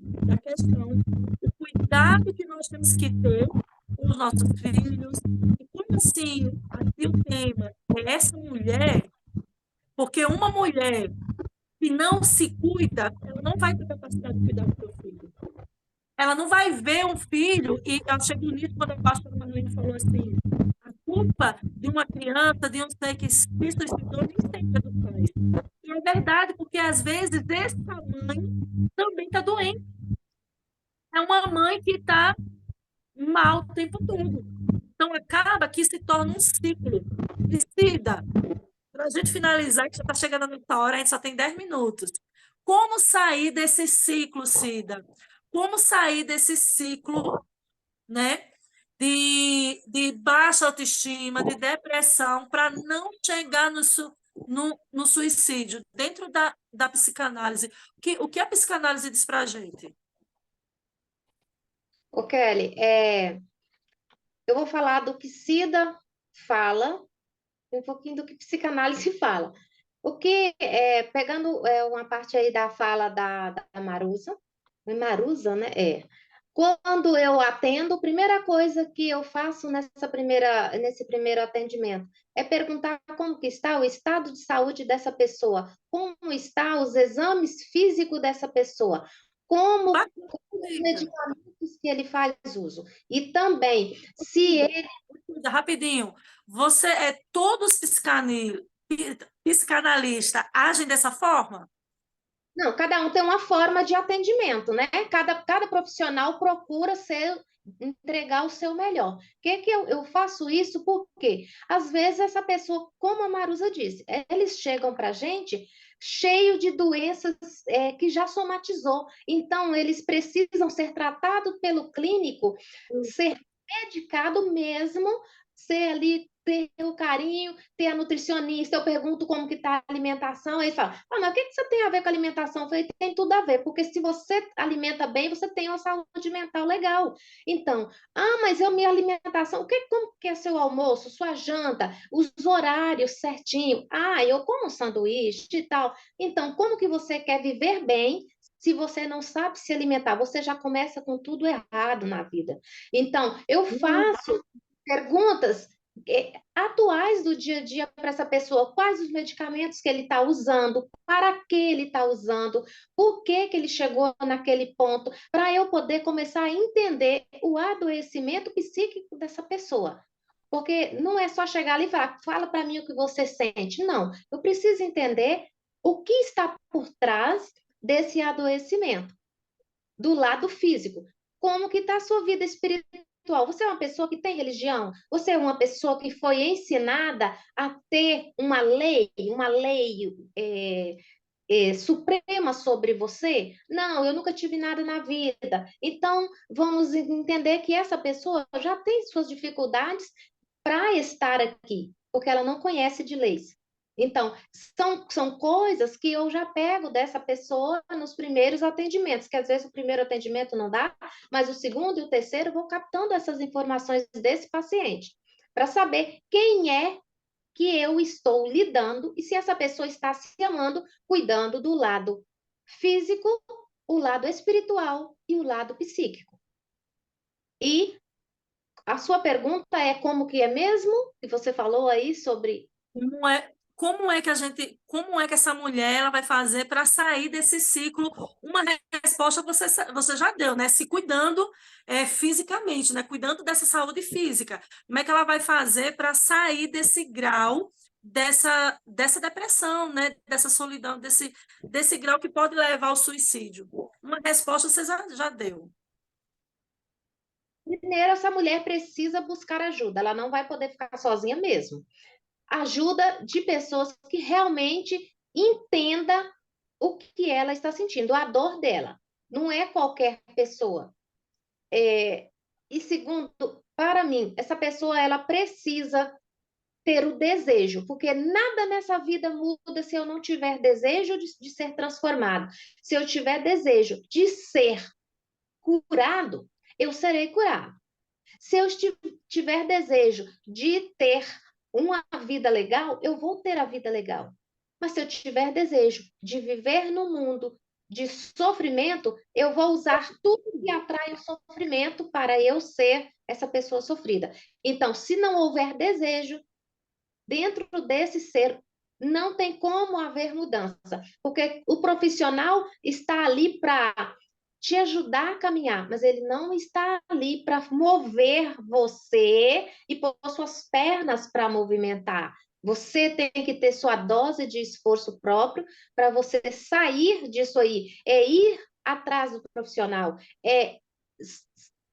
O cuidado que nós temos que ter com os nossos filhos. E como assim, aqui o tema é essa mulher, porque uma mulher que não se cuida, ela não vai ter capacidade de cuidar do seu filho. Ela não vai ver um filho, e eu chego nisso quando a pastora Marlene falou assim, a culpa de uma criança, de um ser que se suicidou, nem sempre é dos pais. E é verdade, porque às vezes essa mãe também está doente. É uma mãe que está mal o tempo todo. Então acaba que se torna um ciclo. E Cida, para a gente finalizar, que já está chegando a nossa hora, a gente só tem 10 minutos. Como sair desse ciclo, Cida? Como sair desse ciclo, né? de baixa autoestima, de depressão, para não chegar no suicídio, dentro da psicanálise. O que a psicanálise diz para a gente? Ô, Kelly, eu vou falar do que Cida fala, e um pouquinho do que psicanálise fala. O que, pegando uma parte aí da fala da Marusa, Marusa, né? Quando eu atendo, a primeira coisa que eu faço nesse primeiro atendimento é perguntar como que está o estado de saúde dessa pessoa, como está os exames físicos dessa pessoa, como os medicamentos que ele faz uso. E também, se ele... Rapidinho, todos os psicanalistas agem dessa forma? Não, cada um tem uma forma de atendimento, né? Cada profissional procura entregar o seu melhor. Que eu faço isso porque, às vezes, essa pessoa, como a Marusa disse, eles chegam para a gente cheio de doenças que já somatizou. Então, eles precisam ser tratados pelo clínico, ser medicado mesmo, ser ali ter o carinho, ter a nutricionista, eu pergunto como que está a alimentação, aí ele fala, mas o que você tem a ver com a alimentação? Eu falei, tem tudo a ver, porque se você alimenta bem, você tem uma saúde mental legal. Então, mas minha alimentação, como que é seu almoço, sua janta, os horários certinho? Eu como sanduíche e tal. Então, como que você quer viver bem se você não sabe se alimentar? Você já começa com tudo errado na vida. Então, eu faço perguntas atuais do dia a dia para essa pessoa, quais os medicamentos que ele está usando, para que ele está usando, por que ele chegou naquele ponto, para eu poder começar a entender o adoecimento psíquico dessa pessoa. Porque não é só chegar ali e falar, fala para mim o que você sente. Não, eu preciso entender o que está por trás desse adoecimento, do lado físico. Como que está a sua vida espiritual? Você é uma pessoa que tem religião? Você é uma pessoa que foi ensinada a ter uma lei suprema sobre você? Não, eu nunca tive nada na vida. Então, vamos entender que essa pessoa já tem suas dificuldades para estar aqui, porque ela não conhece de leis. Então, são coisas que eu já pego dessa pessoa nos primeiros atendimentos, que às vezes o primeiro atendimento não dá, mas o segundo e o terceiro eu vou captando essas informações desse paciente, para saber quem é que eu estou lidando e se essa pessoa está se amando, cuidando do lado físico, o lado espiritual e o lado psíquico. E a sua pergunta é como que é mesmo? Que você falou aí sobre... Como é que essa mulher ela vai fazer para sair desse ciclo? Uma resposta você já deu, né? Se cuidando fisicamente, né? Cuidando dessa saúde física. Como é que ela vai fazer para sair desse grau dessa depressão, né? Dessa solidão, desse grau que pode levar ao suicídio? Uma resposta você já deu. Primeiro, essa mulher precisa buscar ajuda, ela não vai poder ficar sozinha mesmo. Ajuda de pessoas que realmente entenda o que ela está sentindo, a dor dela. Não é qualquer pessoa. E segundo, para mim, essa pessoa ela precisa ter o desejo, porque nada nessa vida muda se eu não tiver desejo de ser transformado. Se eu tiver desejo de ser curado, eu serei curado. Se eu tiver desejo de ter uma vida legal, eu vou ter a vida legal. Mas se eu tiver desejo de viver no mundo de sofrimento, eu vou usar tudo que atrai o sofrimento para eu ser essa pessoa sofrida. Então, se não houver desejo dentro desse ser, não tem como haver mudança, porque o profissional está ali para te ajudar a caminhar, mas ele não está ali para mover você e pôr suas pernas para movimentar. Você tem que ter sua dose de esforço próprio para você sair disso aí. É ir atrás do profissional, é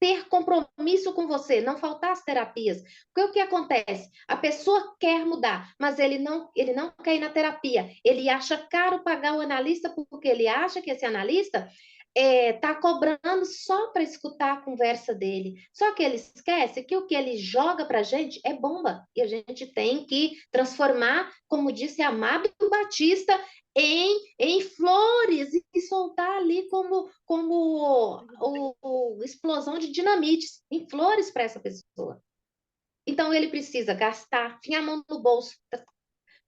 ter compromisso com você, não faltar as terapias. Porque o que acontece? A pessoa quer mudar, mas ele não quer ir na terapia. Ele acha caro pagar o analista porque ele acha que esse analista tá cobrando só para escutar a conversa dele. Só que ele esquece que o que ele joga para a gente é bomba. E a gente tem que transformar, como disse Amado Batista, em flores e soltar ali como explosão de dinamite em flores para essa pessoa. Então ele precisa gastar, enfiar a mão no bolso,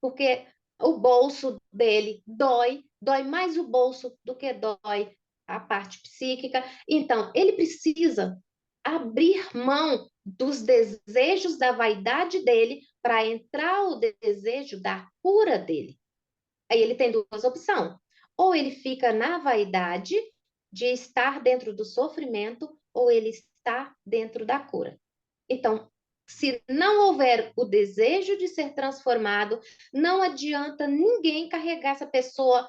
porque o bolso dele dói mais o bolso do que dói a parte psíquica. Então, ele precisa abrir mão dos desejos da vaidade dele para entrar o desejo da cura dele. Aí ele tem duas opções. Ou ele fica na vaidade de estar dentro do sofrimento, ou ele está dentro da cura. Então, se não houver o desejo de ser transformado, não adianta ninguém carregar essa pessoa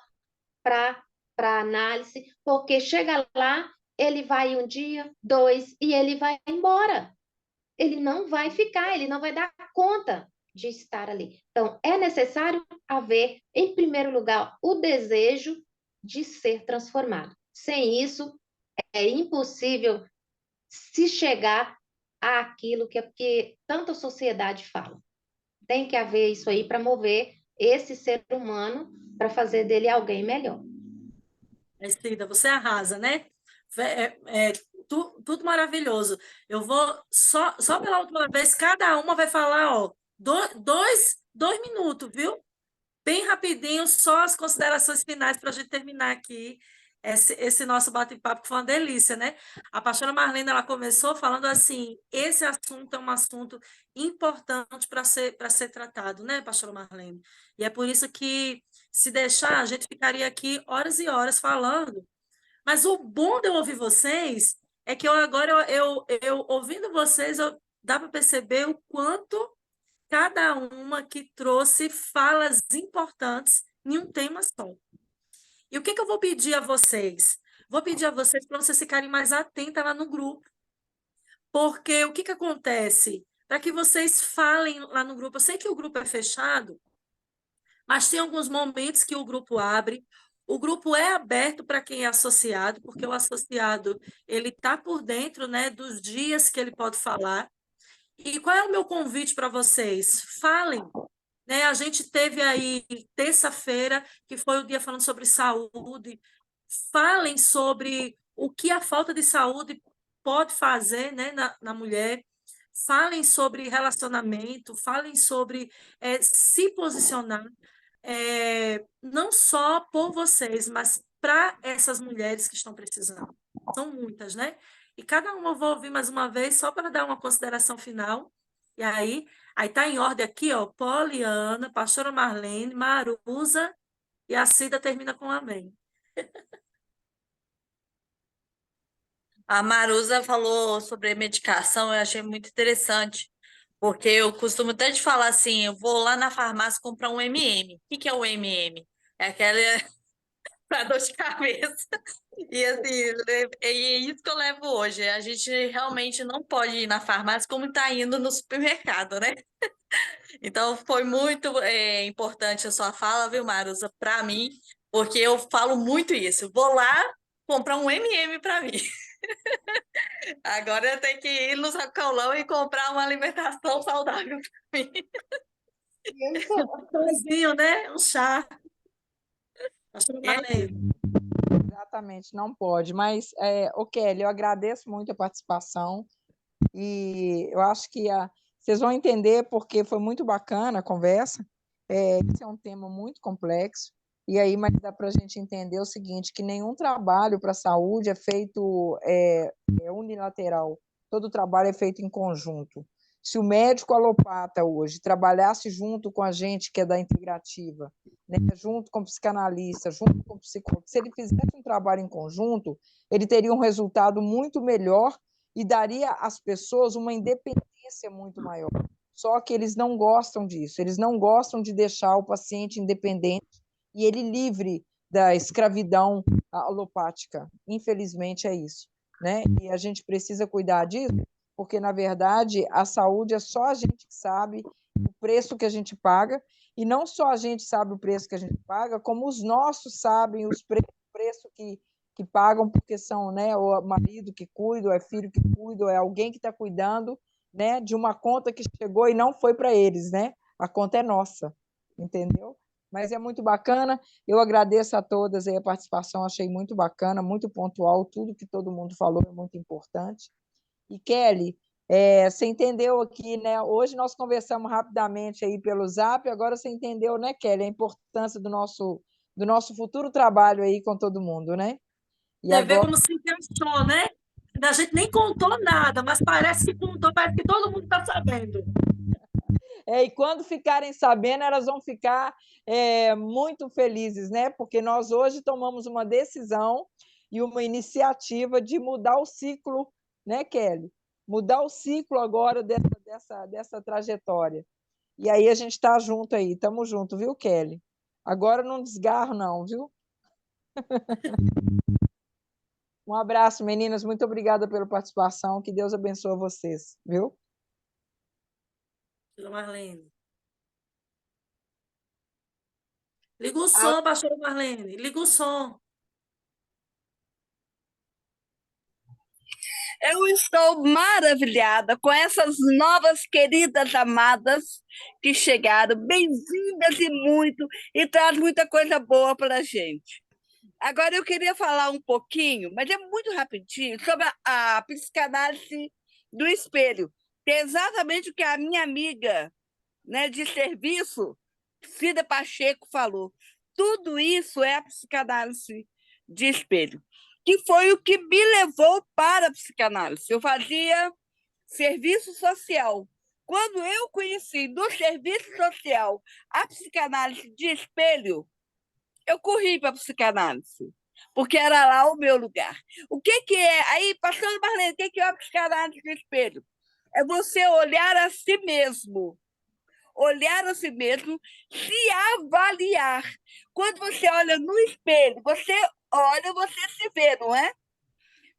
para análise, porque chega lá, ele vai um dia, dois, e ele vai embora. Ele não vai ficar, ele não vai dar conta de estar ali. Então, é necessário haver, em primeiro lugar, o desejo de ser transformado. Sem isso, é impossível se chegar àquilo que tanto a sociedade fala. Tem que haver isso aí para mover esse ser humano para fazer dele alguém melhor. Cida, você arrasa, né? Tudo maravilhoso. Eu vou, só pela última vez, cada uma vai falar, ó, dois minutos, viu? Bem rapidinho, só as considerações finais para a gente terminar aqui esse nosso bate-papo, que foi uma delícia, né? A pastora Marlene, ela começou falando assim, esse assunto é um assunto importante para ser tratado, né, pastora Marlene? E é por isso que, se deixar, a gente ficaria aqui horas e horas falando, mas o bom de eu ouvir vocês é que eu ouvindo vocês, dá para perceber o quanto cada uma que trouxe falas importantes em um tema só. E o que eu vou pedir a vocês? Vou pedir a vocês para vocês ficarem mais atentas lá no grupo, porque o que acontece? Para que vocês falem lá no grupo, eu sei que o grupo é fechado, mas tem alguns momentos que o grupo abre. O grupo é aberto para quem é associado, porque o associado ele está por dentro, né, dos dias que ele pode falar. E qual é o meu convite para vocês? Falem, né? A gente teve aí terça-feira, que foi o dia falando sobre saúde. Falem sobre o que a falta de saúde pode fazer, né, na mulher. Falem sobre relacionamento, falem sobre se posicionar, não só por vocês, mas para essas mulheres que estão precisando. São muitas, né? E cada uma eu vou ouvir mais uma vez, só para dar uma consideração final. E aí tá em ordem aqui, ó, Poliana, pastora Marlene, Marusa, e a Cida termina com amém. A Marusa falou sobre medicação, eu achei muito interessante, porque eu costumo até de falar assim, eu vou lá na farmácia comprar um MM. O que é o MM? É aquela para dor de cabeça. E assim, é isso que eu levo hoje. A gente realmente não pode ir na farmácia como está indo no supermercado, né? Então foi muito importante a sua fala, viu, Marusa, para mim, porque eu falo muito isso. Vou lá comprar um MM para mim. Agora eu tenho que ir no sacolão e comprar uma alimentação saudável para mim. Um pãozinho, né? Um chá. Pastora Marlene. Exatamente, não pode. Mas, Kelly, eu agradeço muito a participação e eu acho que vocês vão entender porque foi muito bacana a conversa. Esse é um tema muito complexo. E aí, mas dá para a gente entender o seguinte, que nenhum trabalho para a saúde é feito unilateral. Todo trabalho é feito em conjunto. Se o médico alopata hoje trabalhasse junto com a gente, que é da integrativa, né, junto com o psicanalista, junto com o psicólogo, se ele fizesse um trabalho em conjunto, ele teria um resultado muito melhor e daria às pessoas uma independência muito maior. Só que eles não gostam disso, eles não gostam de deixar o paciente independente e ele livre da escravidão alopática. Infelizmente é isso, né? E a gente precisa cuidar disso, porque, na verdade, a saúde é só a gente que sabe o preço que a gente paga, e não só a gente sabe o preço que a gente paga, como os nossos sabem o preço que pagam porque são, né, ou marido que cuida, ou é filho que cuida, ou é alguém que está cuidando, né, de uma conta que chegou e não foi para eles, né? A conta é nossa, entendeu? Mas é muito bacana. Eu agradeço a todas aí a participação, achei muito bacana, muito pontual, tudo que todo mundo falou é muito importante. E Kelly, você entendeu aqui, né? Hoje nós conversamos rapidamente aí pelo Zap, agora você entendeu, né, Kelly, a importância do nosso futuro trabalho aí com todo mundo, né? E Você vê agora, como se encaixou, né? A gente nem contou nada, mas parece que contou, parece que todo mundo está sabendo. e quando ficarem sabendo, elas vão ficar muito felizes, né? Porque nós hoje tomamos uma decisão e uma iniciativa de mudar o ciclo, né, Kelly? Mudar o ciclo agora dessa trajetória. E aí a gente está junto aí, estamos junto, viu, Kelly? Agora não desgarro, não, viu? Um abraço, meninas. Muito obrigada pela participação. Que Deus abençoe vocês, viu? Marlene. Liga o som, pastora Marlene. Liga o som. Eu estou maravilhada com essas novas queridas amadas que chegaram, bem-vindas e muito, e traz muita coisa boa para a gente. Agora eu queria falar um pouquinho, mas é muito rapidinho, sobre a psicanálise do espelho, que é exatamente o que a minha amiga, né, de serviço, Cida Pacheco, falou. Tudo isso é a psicanálise de espelho, que foi o que me levou para a psicanálise. Eu fazia serviço social. Quando eu conheci do serviço social a psicanálise de espelho, eu corri para a psicanálise, porque era lá o meu lugar. O que é? Aí, pastor Marlene, o que é a psicanálise de espelho? É você olhar a si mesmo, se avaliar. Quando você olha no espelho, você olha, você se vê, não é?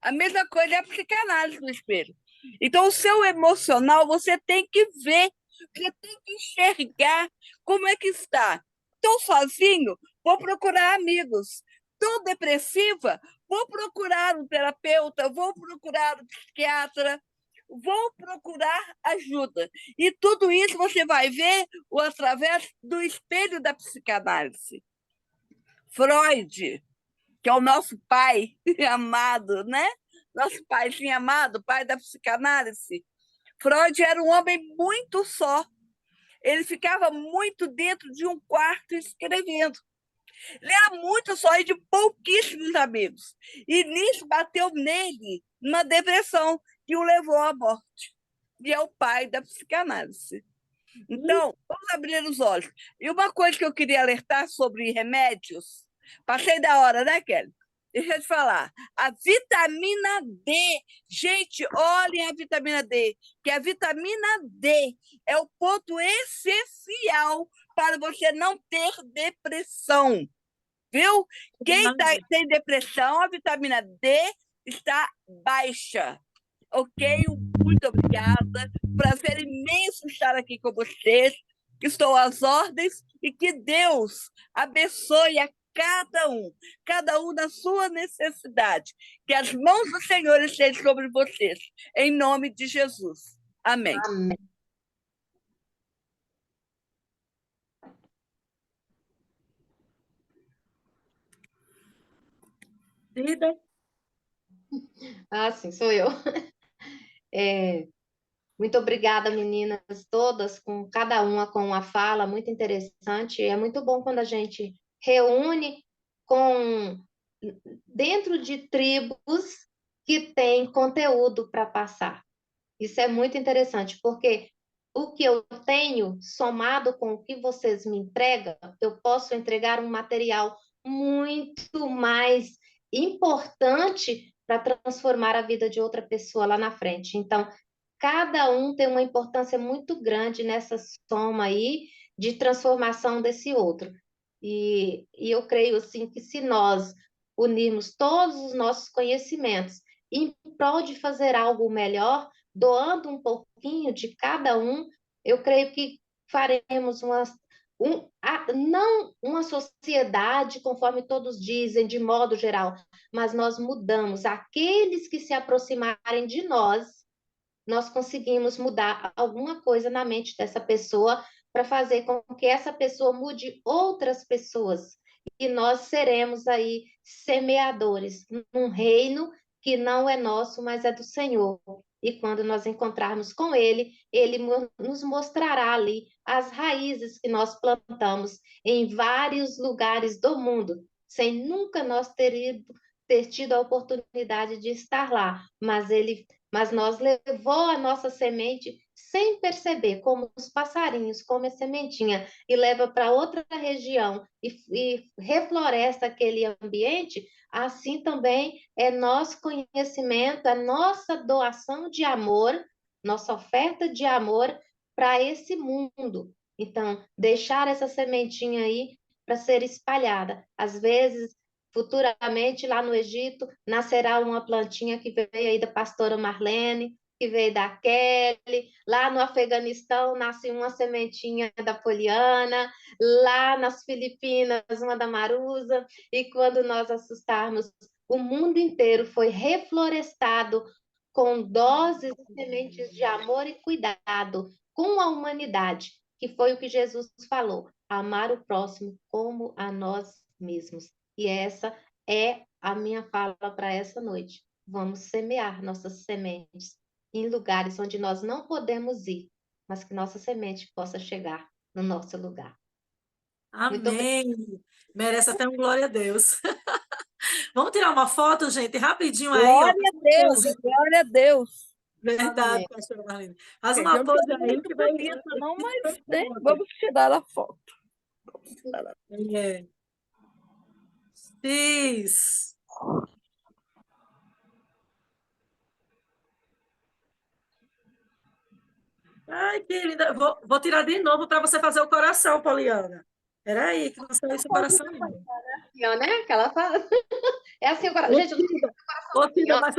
A mesma coisa é a psicanálise no espelho. Então, o seu emocional, você tem que ver, você tem que enxergar como é que está. Estou sozinho, vou procurar amigos. Estou depressiva, vou procurar um terapeuta, vou procurar um psiquiatra, vou procurar ajuda. E tudo isso você vai ver através do espelho da psicanálise. Freud, que é o nosso pai amado, né? Nosso paizinho amado, pai da psicanálise. Freud era um homem muito só. Ele ficava muito dentro de um quarto escrevendo. Ele era muito só e de pouquíssimos amigos. E nisso bateu nele uma depressão que o levou à morte. E é o pai da psicanálise. Então, vamos abrir os olhos. E uma coisa que eu queria alertar sobre remédios, passei da hora, né, Kelly? Deixa eu te falar. A vitamina D. Gente, olhem a vitamina D, que a vitamina D é o ponto essencial para você não ter depressão. Viu? Quem tem depressão, a vitamina D está baixa. Ok? Muito obrigada. Prazer imenso estar aqui com vocês. Estou às ordens e que Deus abençoe a cada um na sua necessidade. Que as mãos do Senhor estejam sobre vocês, em nome de Jesus. Amém. Amém. Cida. Ah, sim, sou eu. Muito obrigada, meninas todas, com cada uma com uma fala muito interessante. É muito bom quando a gente reúne com dentro de tribos que têm conteúdo para passar. Isso é muito interessante, porque o que eu tenho, somado com o que vocês me entregam, eu posso entregar um material muito mais importante para transformar a vida de outra pessoa lá na frente. Então, cada um tem uma importância muito grande nessa soma aí de transformação desse outro. E eu creio assim que se nós unirmos todos os nossos conhecimentos em prol de fazer algo melhor, doando um pouquinho de cada um, eu creio que faremos não uma sociedade conforme todos dizem, de modo geral, mas nós mudamos. Aqueles que se aproximarem de nós conseguimos mudar alguma coisa na mente dessa pessoa para fazer com que essa pessoa mude outras pessoas. E nós seremos aí semeadores num reino que não é nosso, mas é do Senhor. E quando nós encontrarmos com Ele, Ele nos mostrará ali as raízes que nós plantamos em vários lugares do mundo, sem nunca nós ter tido a oportunidade de estar lá, mas nós levou a nossa semente sem perceber, como os passarinhos comem a sementinha e leva para outra região e refloresta aquele ambiente, assim também é nosso conhecimento, a nossa doação de amor, nossa oferta de amor para esse mundo. Então, deixar essa sementinha aí para ser espalhada. Às vezes, futuramente, lá no Egito, nascerá uma plantinha que veio aí da pastora Marlene, que veio da Kelly. Lá no Afeganistão, nasce uma sementinha da Poliana. Lá nas Filipinas, uma da Marusa. E quando nós assustarmos, o mundo inteiro foi reflorestado com doses e sementes de amor e cuidado com a humanidade, que foi o que Jesus falou: amar o próximo como a nós mesmos. E essa é a minha fala para essa noite. Vamos semear nossas sementes em lugares onde nós não podemos ir, mas que nossa semente possa chegar no nosso lugar. Muito obrigada. Amém. Merece até um glória a Deus. Vamos tirar uma foto, gente, rapidinho aí, ó. Glória a Deus, glória a Deus. Verdade, Amém. pastora Marlene. Faz Eu uma não pose estou aí muito que vai. bonita, não, mas né, vamos tirar a foto. É. X. Ai, que linda. Vou tirar de novo para você fazer o coração, Poliana. Espera aí, que não saiu esse coração ainda. Assim, ó, né? Que ela fala. É assim o coração. Gente, eu não sei Ô, Cida, mas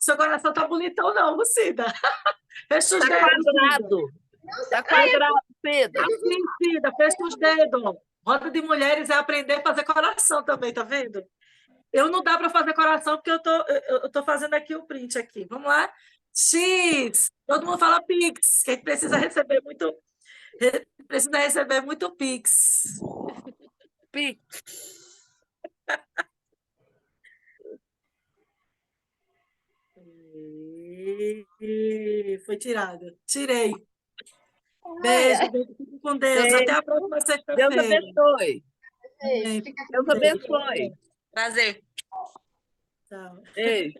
seu coração tá bonitão, não, Cida. Fecha os Está dedos, Cida. quadrado. Está quadrado, Pedro. Assim, Cida, fecha os dedos. Roda de mulheres é aprender a fazer coração também, tá vendo? Eu não dá para fazer coração porque eu tô fazendo aqui o print aqui. Vamos lá? X. Todo mundo fala Pix, que a gente precisa receber muito Pix. Pix. Foi tirado. Tirei. Ai, Beijo, ai. beijo, fique com Deus. Até a próxima Deus sexta-feira. abençoe. Amém. Fica Deus abençoe. Prazer. Tchau. Beijo.